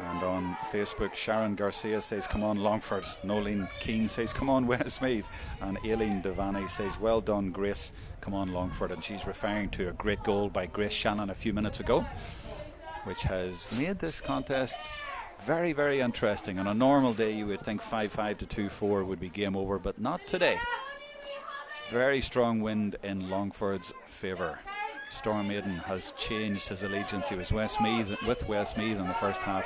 And on Facebook, Sharon Garcia says, come on Longford. Nolene Keane says, come on Westmeath. And Aileen Devaney says, well done Grace, come on Longford. And she's referring to a great goal by Grace Shannon a few minutes ago, which has made this contest very, very interesting. On a normal day you would think 5-5 to 2-4 would be game over, but not today. Very strong wind in Longford's favour. Storm Maiden has changed his allegiance. He was with Westmeath in the first half,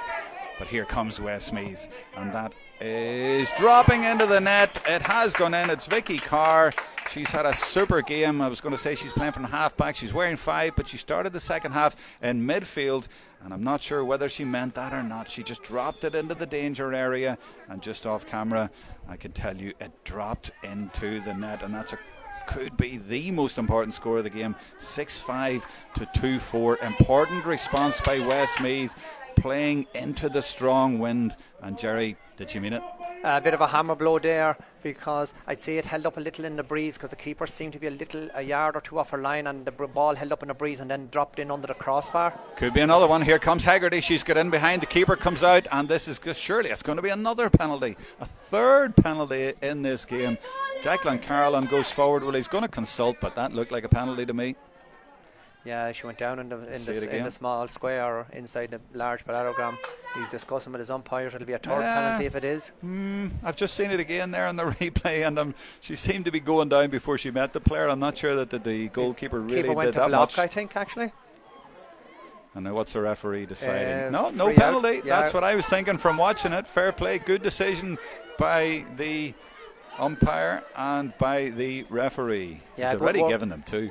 but here comes Westmeath, and that is dropping into the net. It has gone in. It's Vicky Carr. She's had a super game. I was going to say she's playing from half back. She's wearing 5, but she started the second half in midfield, and I'm not sure whether she meant that or not. She just dropped it into the danger area, and just off camera I can tell you it dropped into the net, and that's could be the most important score of the game. 6-5 to 2-4. Important response by Westmeath, playing into the strong wind. And Jerry, did you mean it? A bit of a hammer blow there, because I'd say it held up a little in the breeze, because the keeper seemed to be a yard or two off her line, and the ball held up in the breeze and then dropped in under the crossbar. Could be another one. Here comes Haggerty. She's got in behind. The keeper comes out, and this is surely it's going to be another penalty. A third penalty in this game. Declan Carolan goes forward. Well, he's going to consult, but that looked like a penalty to me. Yeah, she went down in the small square inside the large parallelogram. He's discussing with his umpires. It'll be a third penalty if it is. I've just seen it again there on the replay, and she seemed to be going down before she met the player. I'm not sure that the goalkeeper really went did to that block, much. I think, actually. And now what's the referee deciding? No free penalty. out. Yeah. That's what I was thinking from watching it. Fair play, good decision by the umpire and by the referee. Yeah, he's already given them two.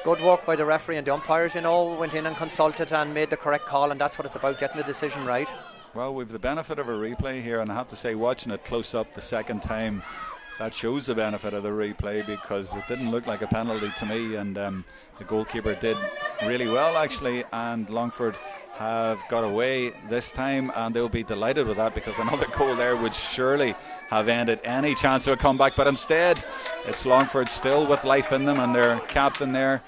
Good work by the referee and the umpires, went in and consulted and made the correct call, and that's what it's about, getting the decision right. Well, we've the benefit of a replay here, and I have to say, watching it close up the second time, that shows the benefit of the replay, because it didn't look like a penalty to me, and the goalkeeper did really well actually, and Longford have got away this time, and they'll be delighted with that, because another goal there would surely have ended any chance of a comeback, but instead it's Longford still with life in them, and their captain there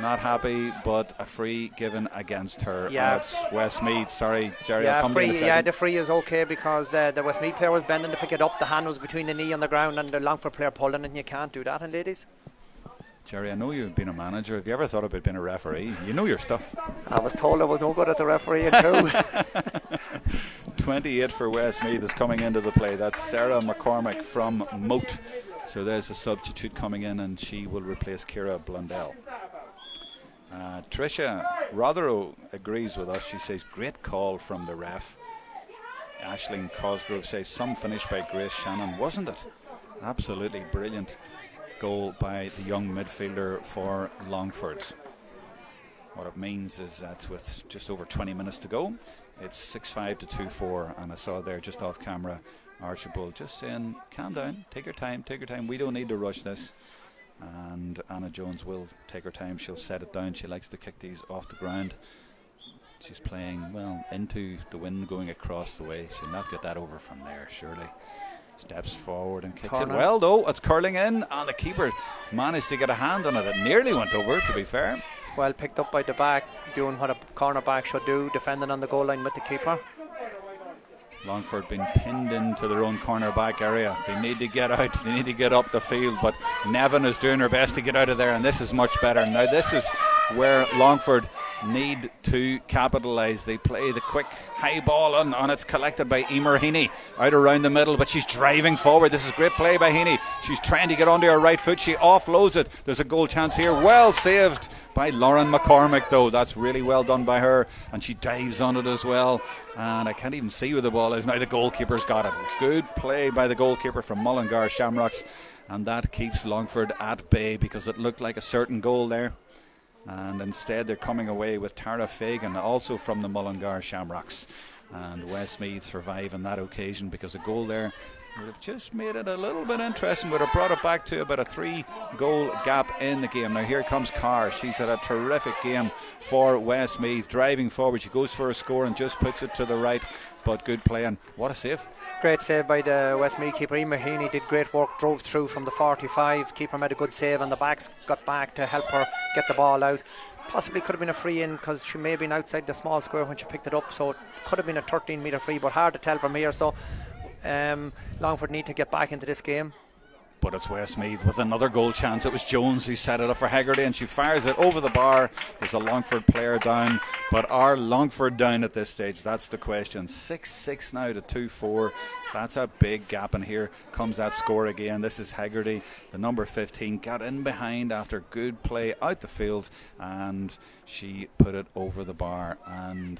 not happy, but a free given against her. Yeah, it's Westmeath. Sorry, Jerry. Yeah, I'll come free. to you in a second. Yeah, the free is okay, because the Westmeath player was bending to pick it up. The hand was between the knee on the ground, and the Longford player pulling, and you can't do that, and ladies. Jerry, I know you've been a manager. Have you ever thought about being a referee? You know your stuff. I was told I was no good at the refereeing too. 28 for Westmeath is coming into the play. That's Sarah McCormick from Moat. So there's a substitute coming in, and she will replace Ciara Blundell. Tricia Rotherow agrees with us. She says, great call from the ref. Aisling Cosgrove says, some finish by Grace Shannon, wasn't it? Absolutely brilliant goal by the young midfielder for Longford. What it means is that with just over 20 minutes to go, it's 6-5 to 2-4, and I saw there just off camera Archibald just saying, calm down, take your time, we don't need to rush this. And Anna Jones will take her time. She'll set it down. She likes to kick these off the ground. She's playing well into the wind going across the way. She'll not get that over from there, surely. Steps forward and kicks it well, though. It's curling in, and the keeper managed to get a hand on it. It nearly went over, to be fair. Well picked up by the back, doing what a cornerback should do, defending on the goal line with the keeper. Longford been pinned into their own cornerback area. They need to get out. They need to get up the field. But Nevin is doing her best to get out of there, and this is much better. Now this is where Longford need to capitalise. They play the quick high ball and it's collected by Emer Heaney out around the middle, but she's driving forward. This is great play by Heaney. She's trying to get onto her right foot. She offloads it. There's a goal chance here. Well saved by Lauren McCormick, though. That's really well done by her, and she dives on it as well. And I can't even see where the ball is now. The goalkeeper's got it. Good play by the goalkeeper from Mullingar Shamrocks, and that keeps Longford at bay, because it looked like a certain goal there, and instead they're coming away with Tara Fagan, also from the Mullingar Shamrocks. And Westmeath survive on that occasion, because a goal there would have just made it a little bit interesting, would have brought it back to about a 3-goal gap in the game. Now here comes Carr. She's had a terrific game for Westmeath, driving forward. She goes for a score and just puts it to the right, but good play, and what a save. Great save by the Westmeath keeper. Emer Heaney did great work, drove through from the 45. Keeper made a good save, and the backs got back to help her get the ball out. Possibly could have been a free in, because she may have been outside the small square when she picked it up, so it could have been a 13-metre free, but hard to tell from here. So Longford need to get back into this game. But it's Westmeath with another goal chance. It was Jones who set it up for Haggerty, and she fires it over the bar. There's a Longford player down, but are Longford down at this stage? That's the question. 6-6 now to 2-4. That's a big gap, and here comes that score again. This is Haggerty, the number 15, got in behind after good play out the field, and she put it over the bar. And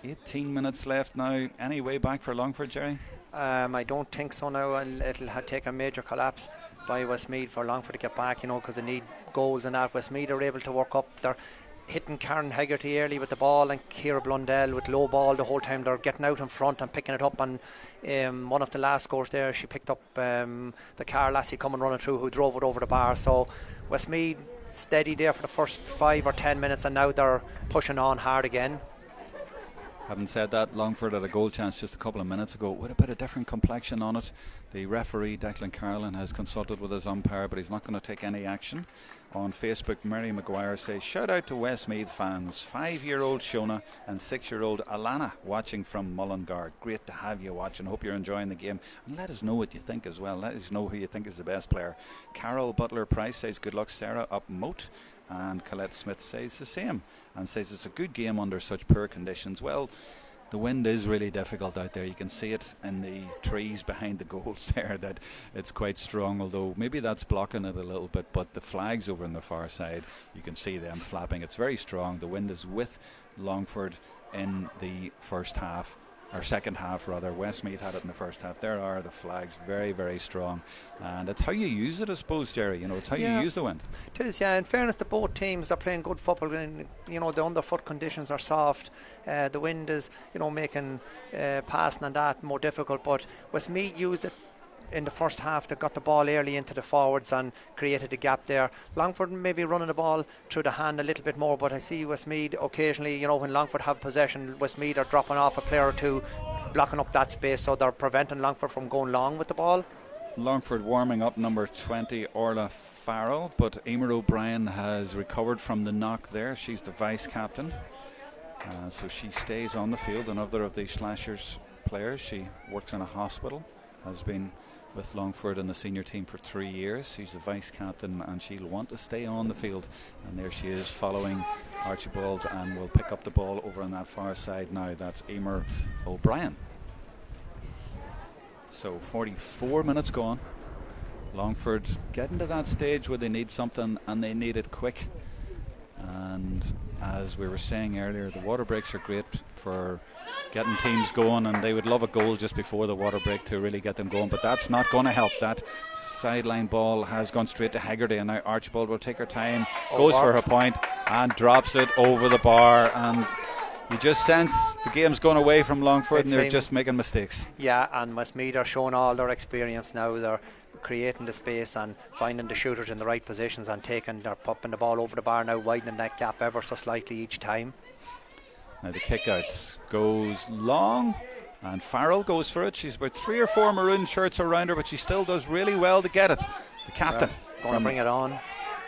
18 minutes left now. Any way back for Longford, Jerry? I don't think so now. It'll take a major collapse by Westmeath for Longford to get back, because they need goals, and that Westmeath are able to work up. They're hitting Karen Haggerty early with the ball, and Ciara Blundell with low ball the whole time. They're getting out in front and picking it up, and one of the last scores there, she picked up the Car lassie coming running through, who drove it over the bar. So Westmeath steady there for the first 5 or 10 minutes, and now they're pushing on hard again. Having said that, Longford had a goal chance just a couple of minutes ago with a bit of different complexion on it. The referee, Declan Carlin, has consulted with his umpire, but he's not going to take any action. On Facebook, Mary Maguire says, shout out to Westmeath fans, 5-year-old Shona and 6-year-old Alana watching from Mullingar. Great to have you watching. Hope you're enjoying the game. And let us know what you think as well. Let us know who you think is the best player. Carol Butler Price says, good luck Sarah up Moat. And Colette Smith says the same and says it's a good game under such poor conditions. Well, the wind is really difficult out there. You can see it in the trees behind the goals there, that it's quite strong, although maybe that's blocking it a little bit. But the flags over on the far side, you can see them flapping. It's very strong. The wind is with Longford in the first half, or second half rather. Westmeath had it in the first half. There are the flags, very, very strong. And it's how you use it, I suppose, Jerry. You know, it's how you use the wind. It is, yeah. In fairness to both teams, they're playing good football. And, you know, the underfoot conditions are soft. The wind is, you know, making passing and that more difficult. But Westmeath used it in the first half. They got the ball early into the forwards and created a gap there. Longford maybe running the ball through the hand a little bit more, but I see Westmeath occasionally, you know, when Longford have possession, Westmeath are dropping off a player or two, blocking up that space, so they're preventing Longford from going long with the ball. Longford warming up number 20 Orla Farrell, but Emer O'Brien has recovered from the knock there. She's the vice captain, so she stays on the field. Another of the Slashers players. She works in a hospital, has been with Longford in the senior team for 3 years. She's the vice captain and she'll want to stay on the field. And there she is following Archibald, and will pick up the ball over on that far side now. That's Emer O'Brien. So 44 minutes gone. Longford getting to that stage where they need something, and they need it quick. And as we were saying earlier, the water breaks are great for getting teams going, and they would love a goal just before the water break to really get them going, but that's not going to help. That sideline ball has gone straight to Haggerty, and now Archibald will take her time, goes for her point and drops it over the bar, and you just sense the game's going away from Longford, and they're just making mistakes. Yeah, and Westmeath are showing all their experience now. They're creating the space and finding the shooters in the right positions and they're popping the ball over the bar now, widening that gap ever so slightly each time. Now the kick out goes long, and Farrell goes for it. She's about 3 or 4 maroon shirts around her, but she still does really well to get it. The captain going to bring it on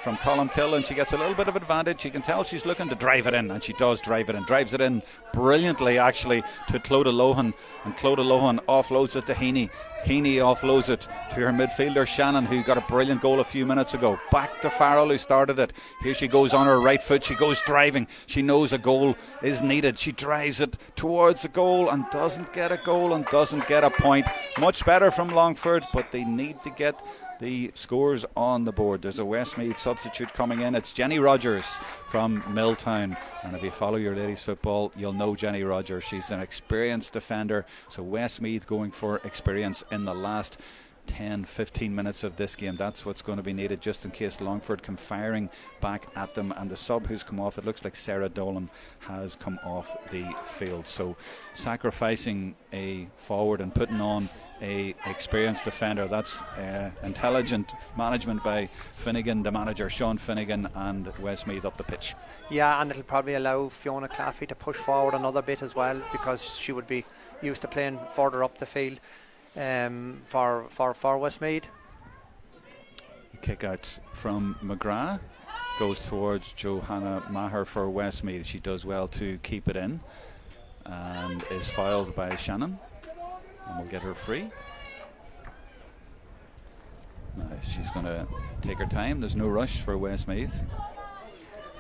from Columkill, and she gets a little bit of advantage. You can tell she's looking to drive it in, and she does drive it in. Drives it in brilliantly actually to Clodagh Lohan, and Clodagh Lohan offloads it to Heaney. Heaney offloads it to her midfielder Shannon, who got a brilliant goal a few minutes ago. Back to Farrell, who started it. Here she goes on her right foot. She goes driving. She knows a goal is needed. She drives it towards the goal and doesn't get a goal and doesn't get a point. Much better from Longford, but they need to get the scores on the board. There's a Westmeath substitute coming in. It's Jenny Rogers from Milltown, and if you follow your ladies football, you'll know Jenny Rogers. She's an experienced defender, so Westmeath going for experience in the last 10-15 minutes of this game. That's what's going to be needed, just in case Longford come firing back at them. And the sub who's come off, it looks like Sarah Dolan has come off the field, so sacrificing a forward and putting on a experienced defender. That's intelligent management by Finnegan, the manager Sean Finnegan, and Westmeath up the pitch. Yeah, and it'll probably allow Fiona Claffey to push forward another bit as well, because she would be used to playing further up the field for Westmeath. Kick out from McGrath goes towards Johanna Maher for Westmeath. She does well to keep it in and is fouled by Shannon, and we'll get her free. Now she's going to take her time. There's no rush for Westmeath.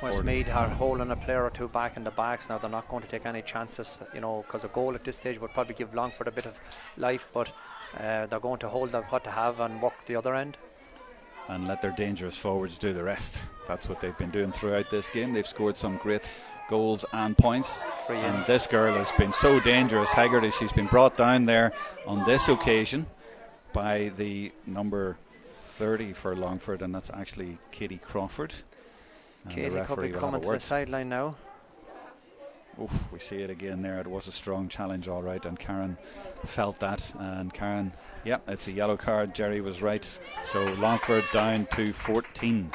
Westmeath are holding a player or two back in the backs now. They're not going to take any chances, you know, because a goal at this stage would probably give Longford a bit of life, but they're going to hold what they have and work the other end and let their dangerous forwards do the rest. That's what they've been doing throughout this game. They've scored some great goals and points, and this girl has been so dangerous, Haggerty. She's been brought down there on this occasion by the number 30 for Longford, and that's actually Katie Crawford. Katie could be coming to the sideline now. Oof, we see it again there. It was a strong challenge, all right, and Karen felt that. And Karen, yeah, it's a yellow card. Jerry was right. So Longford down to 14.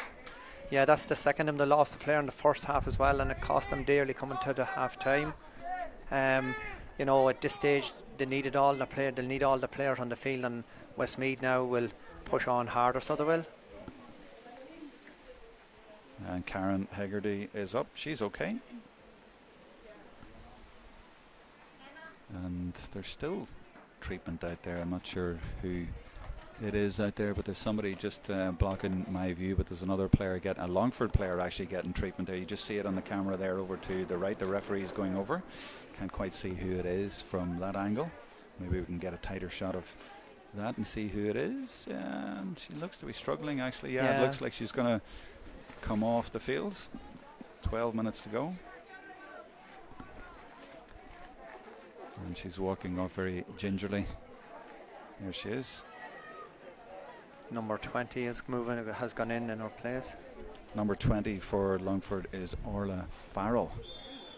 Yeah, that's the second time they lost a player in the first half as well, and it cost them dearly coming to the half time. You know, at this stage they needed all the player. They'll need all the players on the field, and Westmeath now will push on harder, so they will. And Karen Hegarty is up. She's okay. And there's still treatment out there. I'm not sure who it is out there, but there's somebody just blocking my view. But there's another player a Longford player actually getting treatment there. You just see it on the camera there over to the right. The referee's going over. Can't quite see who it is from that angle. Maybe we can get a tighter shot of that and see who it is. And she looks to be struggling actually. Yeah. It looks like she's going to come off the field. 12 minutes to go. And she's walking off very gingerly. There she is. Number 20 is moving, has gone in her place. Number 20 for Longford is Orla Farrell.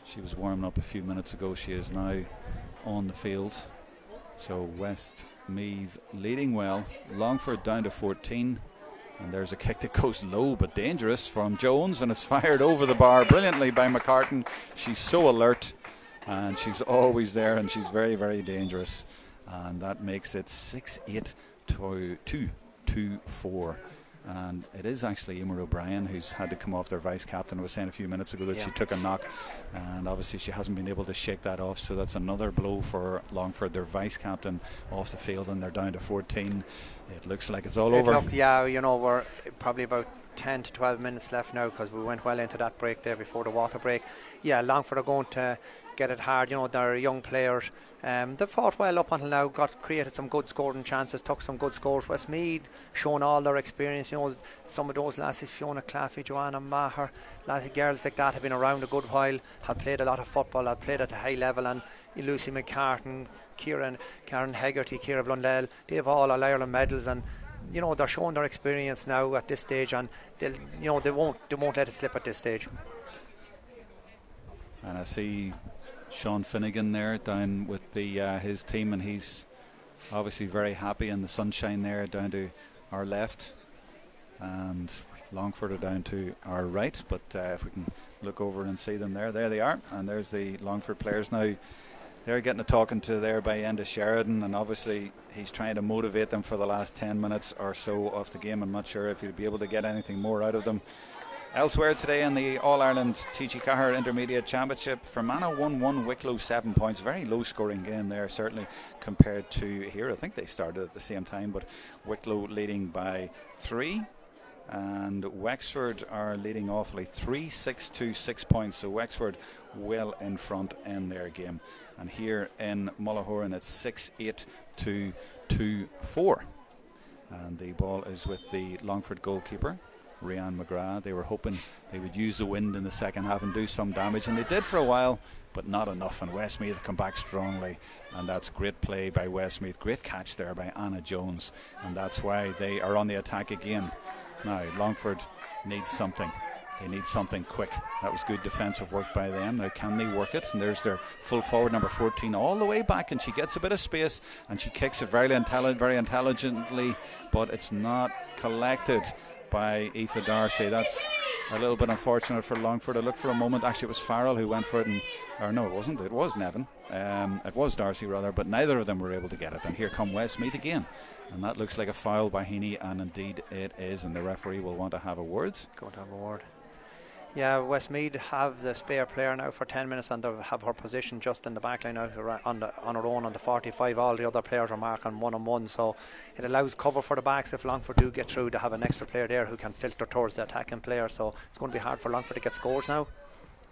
She was warming up a few minutes ago. She is now on the field. So Westmeath leading well. Longford down to 14. And there's a kick that goes low but dangerous from Jones, and it's fired over the bar brilliantly by McCartan. She's so alert. And she's always there, and she's very, very dangerous. And that makes it 6-8 to 2-4. And it is actually Emer O'Brien who's had to come off, their vice captain. I was saying a few minutes ago that she took a knock, and obviously she hasn't been able to shake that off. So that's another blow for Longford, their vice captain, off the field, and they're down to 14. It looks like it's all over. Yeah, you know, we're probably about 10 to 12 minutes left now, because we went well into that break there before the water break. Yeah, Longford are going to get it hard. You know, they're young players. They've fought well up until now, created some good scoring chances, took some good scores. Westmeath shown all their experience. You know, some of those lasses, Fiona Claffey, Joanna Maher, girls like that have been around a good while, have played a lot of football, have played at a high level. And Lucy McCartan, Karen Hegarty, Ciara Blundell, they have all All-Ireland medals, and you know, they're showing their experience now at this stage, and they won't let it slip at this stage. And I see Sean Finnegan there down with his team, and he's obviously very happy in the sunshine there down to our left, and Longford are down to our right. But if we can look over and see them there they are, and there's the Longford players now. They're getting a talking to there by Enda Sheridan, and obviously he's trying to motivate them for the last 10 minutes or so of the game. I'm not sure if he'll be able to get anything more out of them. Elsewhere today in the All-Ireland T.G. Cahir Intermediate Championship, Fermanagh 1-1, Wicklow 7 points. Very low scoring game there, certainly compared to here. I think they started at the same time, but Wicklow leading by 3. And Wexford are leading awfully 3-6 to 6 points. So Wexford well in front in their game. And here in Mullahoran it's 6-8 to 2-4. And the ball is with the Longford goalkeeper, Rianne McGrath. They were hoping they would use the wind in the second half and do some damage, and they did for a while, but not enough. And Westmeath come back strongly, and that's great play by Westmeath. Great catch there by Anna Jones, and that's why they are on the attack again. Now Longford needs something. They need something quick. That was good defensive work by them. Now can they work it? And there's their full forward, number 14, all the way back, and she gets a bit of space and she kicks it very intelligently, but it's not collected by Aoife Darcy. That's a little bit unfortunate for Longford. I looked for a moment, actually it was Farrell who went for it, or no, it wasn't, it was Nevin. It was Darcy rather, but neither of them were able to get it. And here come Westmeath again, and that looks like a foul by Heaney, and indeed it is, and the referee will want to have a word. Going to have a word. Yeah, Westmeath have the spare player now for 10 minutes, and they have her position just in the back line out on her own on the 45. All the other players are marking 1-on-1, so it allows cover for the backs if Longford do get through, to have an extra player there who can filter towards the attacking player. So it's going to be hard for Longford to get scores now.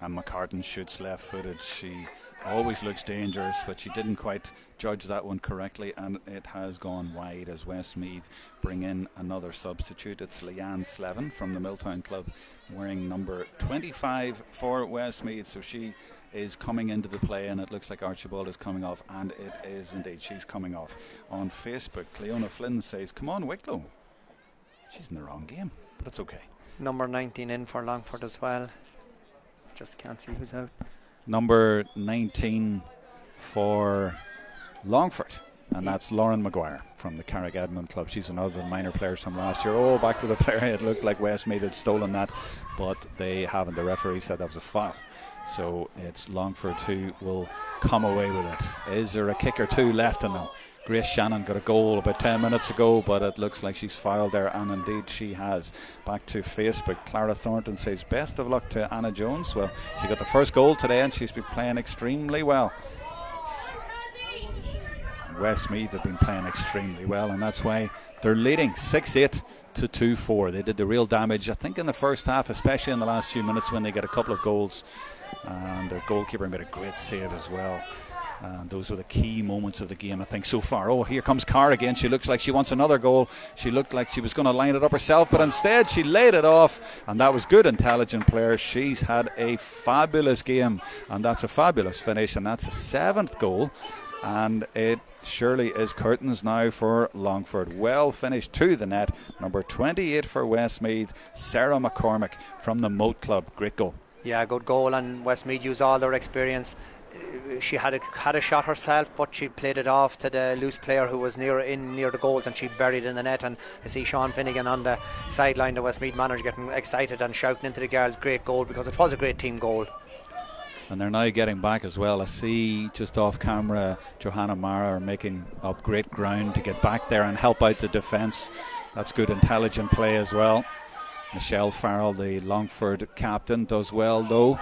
And McCartan shoots left-footed. She always looks dangerous, but she didn't quite judge that one correctly, and it has gone wide as Westmeath bring in another substitute. It's Leanne Slevin from the Milltown Club, wearing number 25 for Westmeath. So she is coming into the play, and it looks like Archibald is coming off, and it is indeed. She's coming off. On Facebook, Cleona Flynn says, "Come on, Wicklow." She's in the wrong game, but it's okay. Number 19 in for Longford as well. Just can't see who's out. Number 19 for Longford and that's Lauren Maguire from the Carrick Edmund Club. She's another of the minor players from last year. Oh, back with the player. It looked like Westmeath had stolen that, but they haven't. The referee said that was a foul. So it's Longford who will come away with it. Is there a kick or two left in them? Grace Shannon got a goal about 10 minutes ago, but it looks like she's fouled there, and indeed she has. Back to Facebook, Clara Thornton says best of luck to Anna Jones. Well, she got the first goal today and she's been playing extremely well. And Westmeath have been playing extremely well, and that's why they're leading 6-8 to 2-4. They did the real damage, I think, in the first half, especially in the last few minutes when they get a couple of goals, and their goalkeeper made a great save as well. And those were the key moments of the game, I think, so far. Oh, here comes Carr again. She looks like she wants another goal. She looked like she was going to line it up herself, but instead she laid it off, and that was good, intelligent player. She's had a fabulous game, and that's a fabulous finish, and that's a 7th goal, and it surely is curtains now for Longford. Well finished to the net. Number 28 for Westmeath, Sarah McCormick from the Moat Club. Great goal. Yeah, good goal, and Westmeath used all their experience. She had a shot herself, but she played it off to the loose player who was near the goals, and she buried in the net. And I see Sean Finnegan on the sideline, the Westmeath manager, getting excited and shouting into the girls, great goal, because it was a great team goal. And they're now getting back as well. I see just off camera Johanna Mara are making up great ground to get back there and help out the defence. That's good intelligent play as well. Michelle Farrell, the Longford captain, does well though,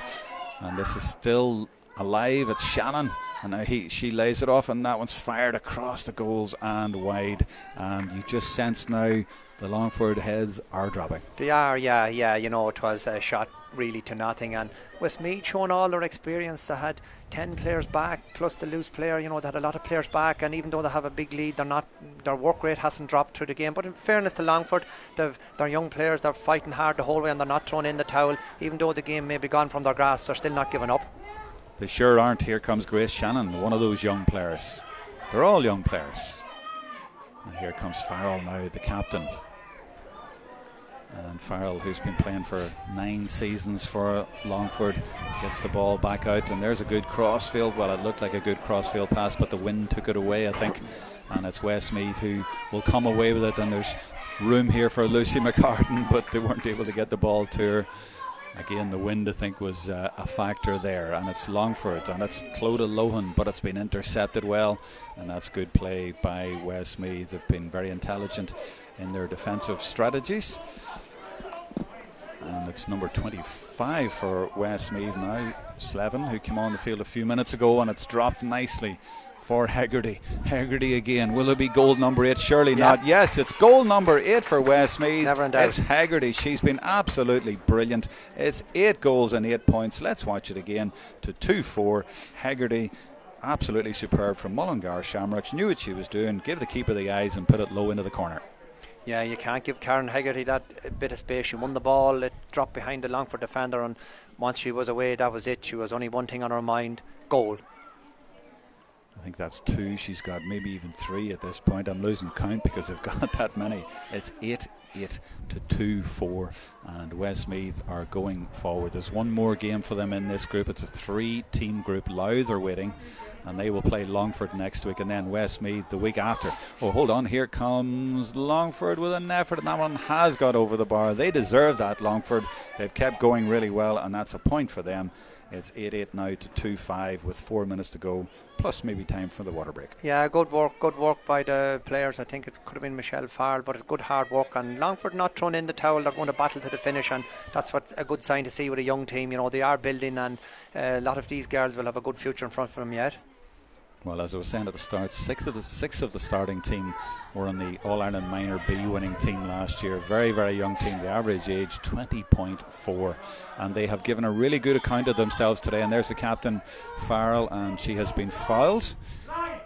and this is still alive. It's Shannon, and now she lays it off, and that one's fired across the goals and wide, and you just sense now the Longford heads are dropping. They are, yeah, you know, it was a shot really to nothing, and Westmeath showing all their experience. They had 10 players back plus the loose player, you know, they had a lot of players back, and even though they have a big lead, their work rate hasn't dropped through the game. But in fairness to Longford, they're young players, they're fighting hard the whole way, and they're not throwing in the towel. Even though the game may be gone from their grasp, they're still not giving up. They sure aren't. Here comes Grace Shannon, one of those young players. They're all young players. And here comes Farrell now, the captain. And Farrell, who's been playing for 9 seasons for Longford, gets the ball back out, and there's a good crossfield. Well, it looked like a good crossfield pass, but the wind took it away, I think. And it's Westmeath who will come away with it, and there's room here for Lucy McCartan, but they weren't able to get the ball to her. Again, the wind, I think, was a factor there, and it's Longford, and it's Clodagh Lohan, but it's been intercepted well, and that's good play by Westmeath. They've been very intelligent in their defensive strategies. And it's number 25 for Westmeath now, Slevin, who came on the field a few minutes ago, and it's dropped nicely for Hegarty. Hegarty again. Will it be goal number 8? Surely not. Yes, it's goal number 8 for Westmeath. Never in doubt. It's Hegarty. She's been absolutely brilliant. It's 8 goals and 8 points. Let's watch it again to 2-4. Hegarty, absolutely superb from Mullingar Shamrocks. Knew what she was doing. Give the keeper the eyes and put it low into the corner. Yeah, you can't give Karen Hegarty that bit of space. She won the ball, it dropped behind the Longford defender, and once she was away, that was it. She was only one thing on her mind: goal. I think that's 2. She's got maybe even 3 at this point. I'm losing count because they've got that many. It's 8-8 to 2-4, and Westmeath are going forward. There's one more game for them in this group. It's a 3-team group. Louth are waiting, and they will play Longford next week, and then Westmeath the week after. Oh, hold on, here comes Longford with an effort, and that one has got over the bar. They deserve that, Longford. They've kept going really well, and that's a point for them. It's 8-8 now to 2-5 with 4 minutes to go, plus maybe time for the water break. Yeah, good work by the players. I think it could have been Michelle Farrell, but good hard work, and Longford not thrown in the towel. They're going to battle to the finish, and that's what a good sign to see with a young team. You know, they are building, and a lot of these girls will have a good future in front of them yet. Well, as I was saying at the start, six of the starting team were on the All-Ireland Minor B winning team last year. Very, very young team. The average age 20.4, and they have given a really good account of themselves today. And there's the captain, Farrell, and she has been fouled.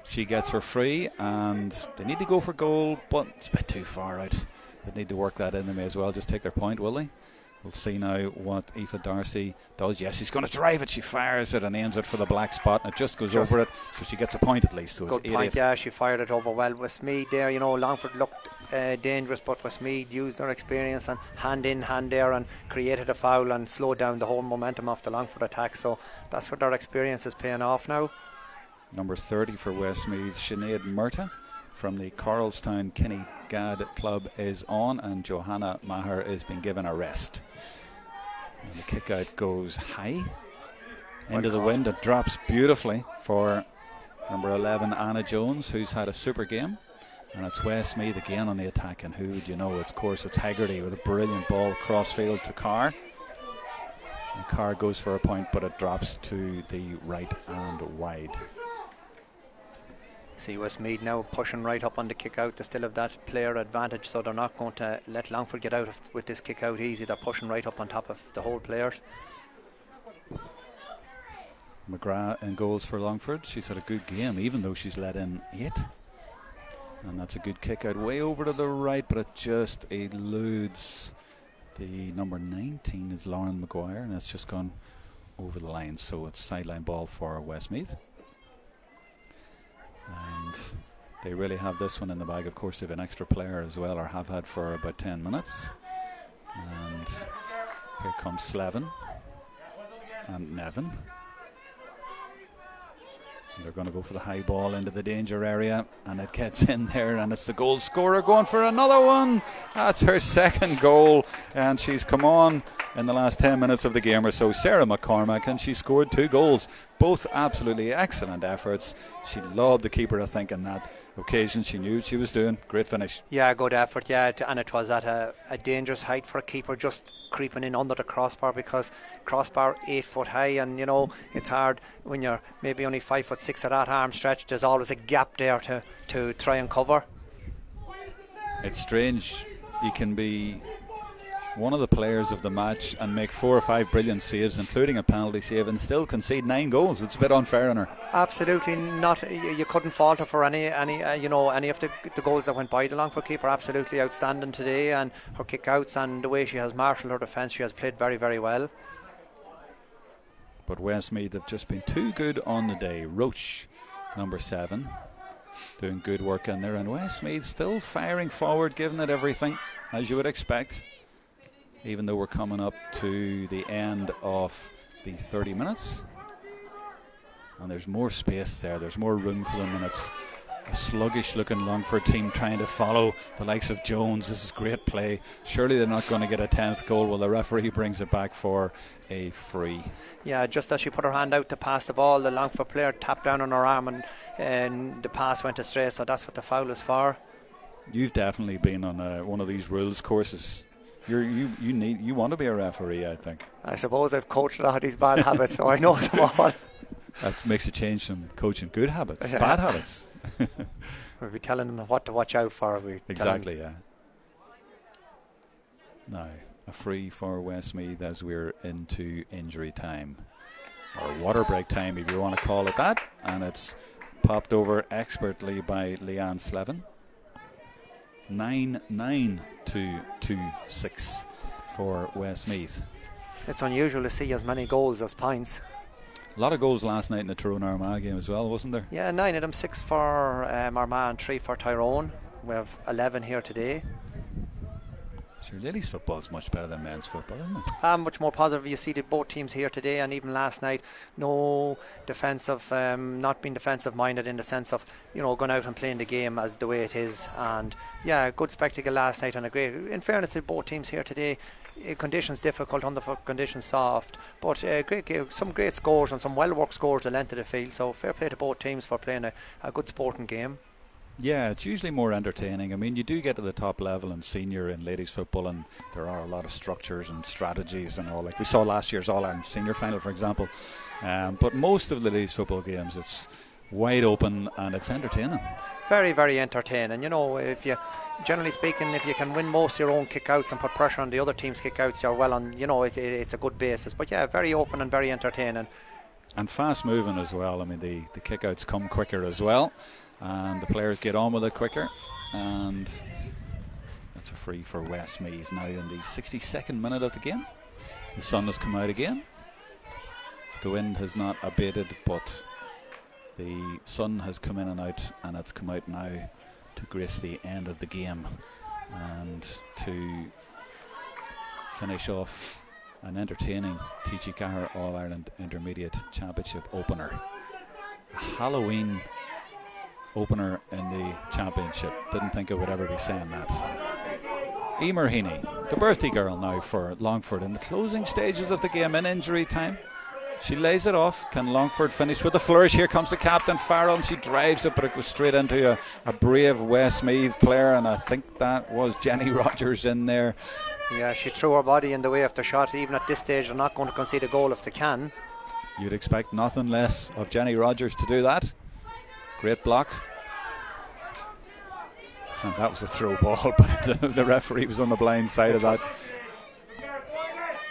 She gets her free, and they need to go for goal, but it's a bit too far out. They need to work that in. They may as well just take their point, will they? We'll see now what Aoife Darcy does. Yes, she's going to drive it. She fires it and aims it for the black spot, and it just goes over it, so she gets a point at least. So good it's 8-8. point, yeah, she fired it over well. Westmeath there, you know, Longford looked dangerous, but Westmeath used their experience and hand in, hand there, and created a foul and slowed down the whole momentum of the Longford attack. So that's what their experience is paying off now. Number 30 for Westmeath, Sinead Murta from the Coralstown Kinnegad club is on, and Johanna Maher is being given a rest. And the kick out goes high into the wind. It drops beautifully for number 11 Anna Jones, who's had a super game. And it's Westmeath again on the attack, and who do you know? Of course, it's Haggerty with a brilliant ball crossfield to Carr. And Carr goes for a point, but it drops to the right and wide. See Westmeath now pushing right up on the kick out. They still have that player advantage, so they're not going to let Longford get out with this kick out easy. They're pushing right up on top of the whole players. McGrath in goals for Longford. She's had a good game, even though she's let in 8. And that's a good kick out way over to the right, but it just eludes the number 19 is Lauren Maguire, and it's just gone over the line. So it's sideline ball for Westmeath. And they really have this one in the bag. Of course, they have an extra player as well, or have had for about 10 minutes. And here comes Slevin and Nevin. They're going to go for the high ball into the danger area, and it gets in there, and it's the goal scorer going for another one. That's her second goal, and she's come on in the last 10 minutes of the game or so, Sarah McCormack, and she scored 2 goals, both absolutely excellent efforts. She lobbed the keeper, I think, in that occasion. She knew what she was doing. Great finish. Yeah, good effort, yeah, and it was at a dangerous height for a keeper, just creeping in under the crossbar, because crossbar 8 foot high, and you know it's hard when you're maybe only 5'6" at that arm stretch. There's always a gap there to try and cover. It's strange, you can be one of the players of the match and make 4 or 5 brilliant saves, including a penalty save, and still concede 9 goals. It's a bit unfair on her. Absolutely not. You couldn't fault her for any of the goals that went by the Longford keeper. Absolutely outstanding today, and her kick-outs and the way she has marshalled her defence, she has played very, very well. But Westmeath have just been too good on the day. Roach, number 7, doing good work in there, and Westmeath still firing forward, giving it everything, as you would expect, even though we're coming up to the end of the 30 minutes. And there's more space there, there's more room for them, and it's a sluggish looking Longford team trying to follow the likes of Jones. This is great play. Surely they're not going to get a 10th goal. Well, the referee brings it back for a free. Yeah, just as she put her hand out to pass the ball, the Longford player tapped down on her arm, and the pass went astray, so that's what the foul is for. You've definitely been on one of these rules courses. You want to be a referee, I think. I suppose I've coached a lot of these bad habits, so I know them all. That makes a change from coaching good habits, bad habits. We'll be telling them what to watch out for. Exactly, yeah. Now, a free for Westmeath as we're into injury time, or water break time, if you want to call it that. And it's popped over expertly by Leanne Slevin. 9-9 to 2-6 for Westmeath. It's unusual to see as many goals as points. A lot of goals last night in the Tyrone Armagh game as well, wasn't there? Yeah, 9 of them, 6 for Armagh and 3 for Tyrone. We have 11 here today. Sure, ladies football is much better than men's football, isn't it? Much more positive. You see both teams here today, and even last night, no defensive, not being defensive minded in the sense of, going out and playing the game as the way it is. And yeah, good spectacle last night, and a great, in fairness to both teams here today, conditions difficult, underfoot conditions soft, but some great scores and some well worked scores the length of the field. So fair play to both teams for playing a good sporting game. Yeah, it's usually more entertaining. I mean, you do get to the top level in senior in ladies football, and there are a lot of structures and strategies and all. Like we saw last year's All-Ireland senior final, for example. But most of the ladies football games, it's wide open and it's entertaining. Very, very entertaining. If you, generally speaking, if you can win most of your own kick-outs and put pressure on the other team's kick-outs, you're well on. It's a good basis. But yeah, very open and very entertaining. And fast moving as well. I mean, the kick-outs come quicker as well, and the players get on with it quicker. And that's a free for Westmeath now in the 62nd minute of the game. The sun has come out again. The wind has not abated, but the sun has come in and out, and it's come out now to grace the end of the game and to finish off an entertaining TG Cahir All-Ireland Intermediate Championship opener. Halloween opener in the championship. Didn't think I would ever be saying that. Emer Heaney, the birthday girl now for Longford in the closing stages of the game in injury time. She lays it off. Can Longford finish with a flourish? Here comes the captain, Farrell, and she drives it, but it goes straight into a brave Westmeath player, and I think that was Jenny Rogers in there. Yeah, she threw her body in the way of the shot. Even at this stage, they're not going to concede a goal if they can. You'd expect nothing less of Jenny Rogers to do that. Great block. And that was a throw ball, but the referee was on the blind side of that.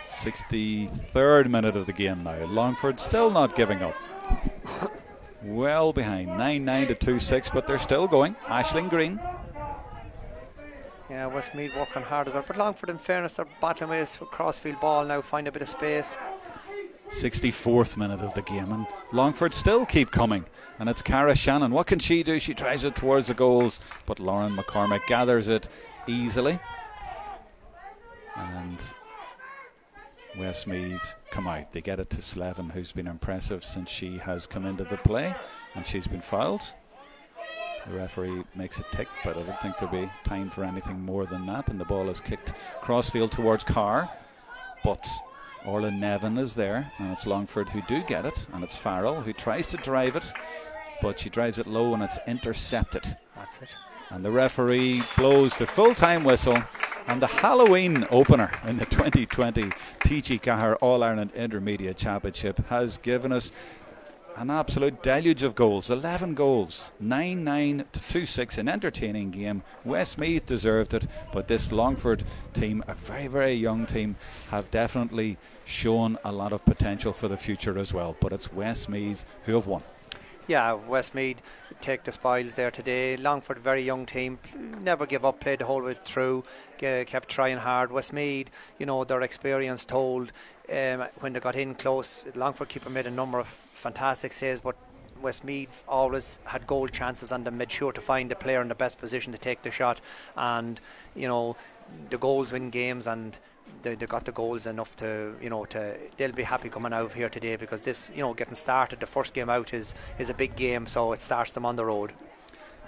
63rd minute of the game now. Longford still not giving up. Well behind, 9-9 to 2-6, but they're still going. Aisling Green. Yeah, Westmeath working hard as well. But Longford, in fairness, they're battling with a crossfield ball now, find a bit of space. 64th minute of the game, and Longford still keep coming. And it's Cara Shannon. What can she do? She drives it towards the goals, but Lauren McCormick gathers it easily. And Westmeath come out. They get it to Slevin, who's been impressive since she has come into the play, and she's been fouled. The referee makes it tick, but I don't think there'll be time for anything more than that. And the ball is kicked crossfield towards Carr, but Orla Nevin is there, and it's Longford who do get it, and it's Farrell who tries to drive it, but she drives it low and it's intercepted. That's it. And the referee blows the full-time whistle, and the Halloween opener in the 2020 TG Cahir All-Ireland Intermediate Championship has given us an absolute deluge of goals. 11 goals, 9-9 to 2-6, an entertaining game. Westmeath deserved it, but this Longford team, a very, very young team, have definitely shown a lot of potential for the future as well. But it's Westmeath who have won. Yeah, Westmeath take the spoils there today. Longford, very young team, never give up, played the whole way through, kept trying hard. Westmeath, you know, their experience told. When they got in close, Longford keeper made a number of fantastic saves, but Westmeath always had goal chances and they made sure to find the player in the best position to take the shot. And you know, the goals win games, and they got the goals enough to, you know, they'll be happy coming out of here today, because this, you know, getting started, the first game out is a big game, so it starts them on the road.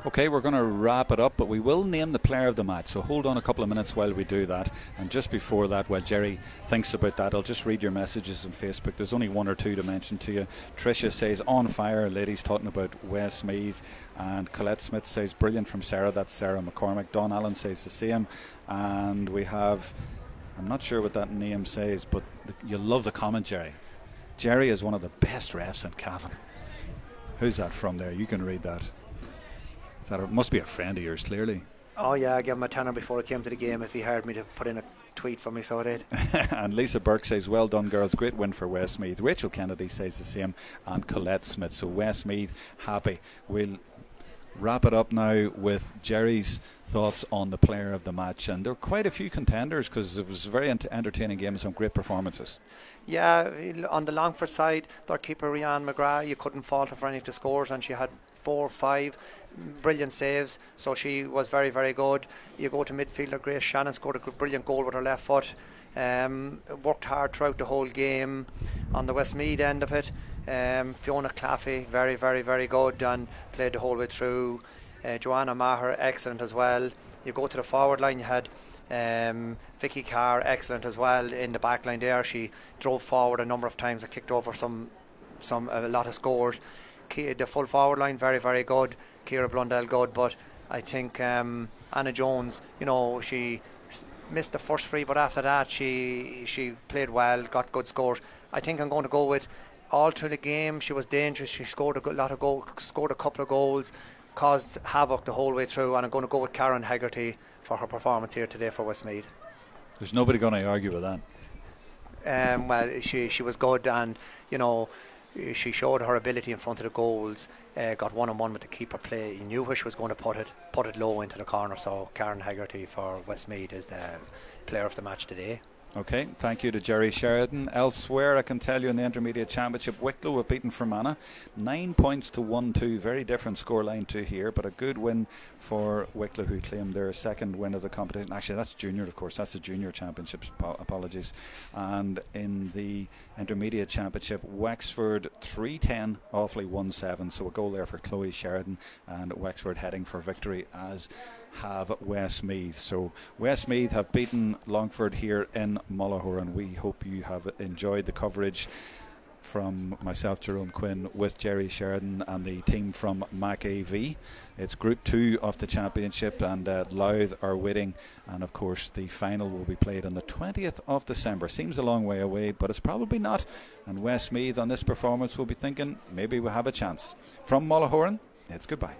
Okay, we're going to wrap it up, but we will name the player of the match, so hold on a couple of minutes while we do that. And just before that, while Jerry thinks about that, I'll just read your messages on Facebook. There's only one or two to mention to you. Tricia says, on fire, ladies, talking about Westmeath. And Colette Smith says, brilliant from Sarah. That's Sarah McCormick. Don Allen says the same. And we have, I'm not sure what that name says, but you'll love the comment, Jerry. Jerry is one of the best refs in Cavan. Who's that from there? You can read that. That must be a friend of yours, clearly. Oh yeah, I gave him a tenner before I came to the game if he heard me to put in a tweet for me, so I did. And Lisa Burke says, well done girls, great win for Westmeath. Rachel Kennedy says the same, and Colette Smith. So Westmeath happy. We'll wrap it up now with Jerry's thoughts on the player of the match, and there were quite a few contenders because it was a very entertaining game and some great performances. Yeah, on the Longford side, their keeper Rhiannon McGrath, you couldn't fault her for any of the scores, and she had 4 or 5 brilliant saves, so she was very, very good. You go to midfielder Grace Shannon, scored a brilliant goal with her left foot. Worked hard throughout the whole game. On the Westmeath end of it, Fiona Claffey, very, very, very good, and played the whole way through. Joanna Maher, excellent as well. You go to the forward line, you had Vicky Carr, excellent as well in the back line there. She drove forward a number of times and kicked over a lot of scores. The full forward line, very, very good. Ciara Blundell, good, but I think Anna Jones, you know, she missed the first free, but after that she played well, got good scores. I think I'm going to go with all through the game. She was dangerous. She scored a couple of goals, caused havoc the whole way through, and I'm going to go with Karen Hegarty for her performance here today for Westmeath. There's nobody going to argue with that. Well, she was good, and you know, she showed her ability in front of the goals. Got one-on-one with the keeper play. You knew where she was going to put it low into the corner. So Karen Hegarty for Westmeath is the player of the match today. Okay, thank you to Jerry Sheridan. Elsewhere, I can tell you in the Intermediate Championship, Wicklow have beaten Fermanagh 9 points to 1-2. Very different scoreline to here, but a good win for Wicklow, who claimed their second win of the competition. Actually, that's junior, of course. That's the Junior Championships. Apologies. And in the Intermediate Championship, Wexford 3-10, Offaly 1-7. So a goal there for Chloe Sheridan, and Wexford heading for victory, as have Westmeath. So Westmeath have beaten Longford here in Mullahoran, and we hope you have enjoyed the coverage from myself, Jerome Quinn, with Jerry Sheridan and the team from Mac AV. It's Group 2 of the championship, and Louth are waiting, and of course the final will be played on the 20th of December. Seems a long way away, but it's probably not, and Westmeath on this performance will be thinking maybe we'll have a chance. From Mullahoran, it's goodbye.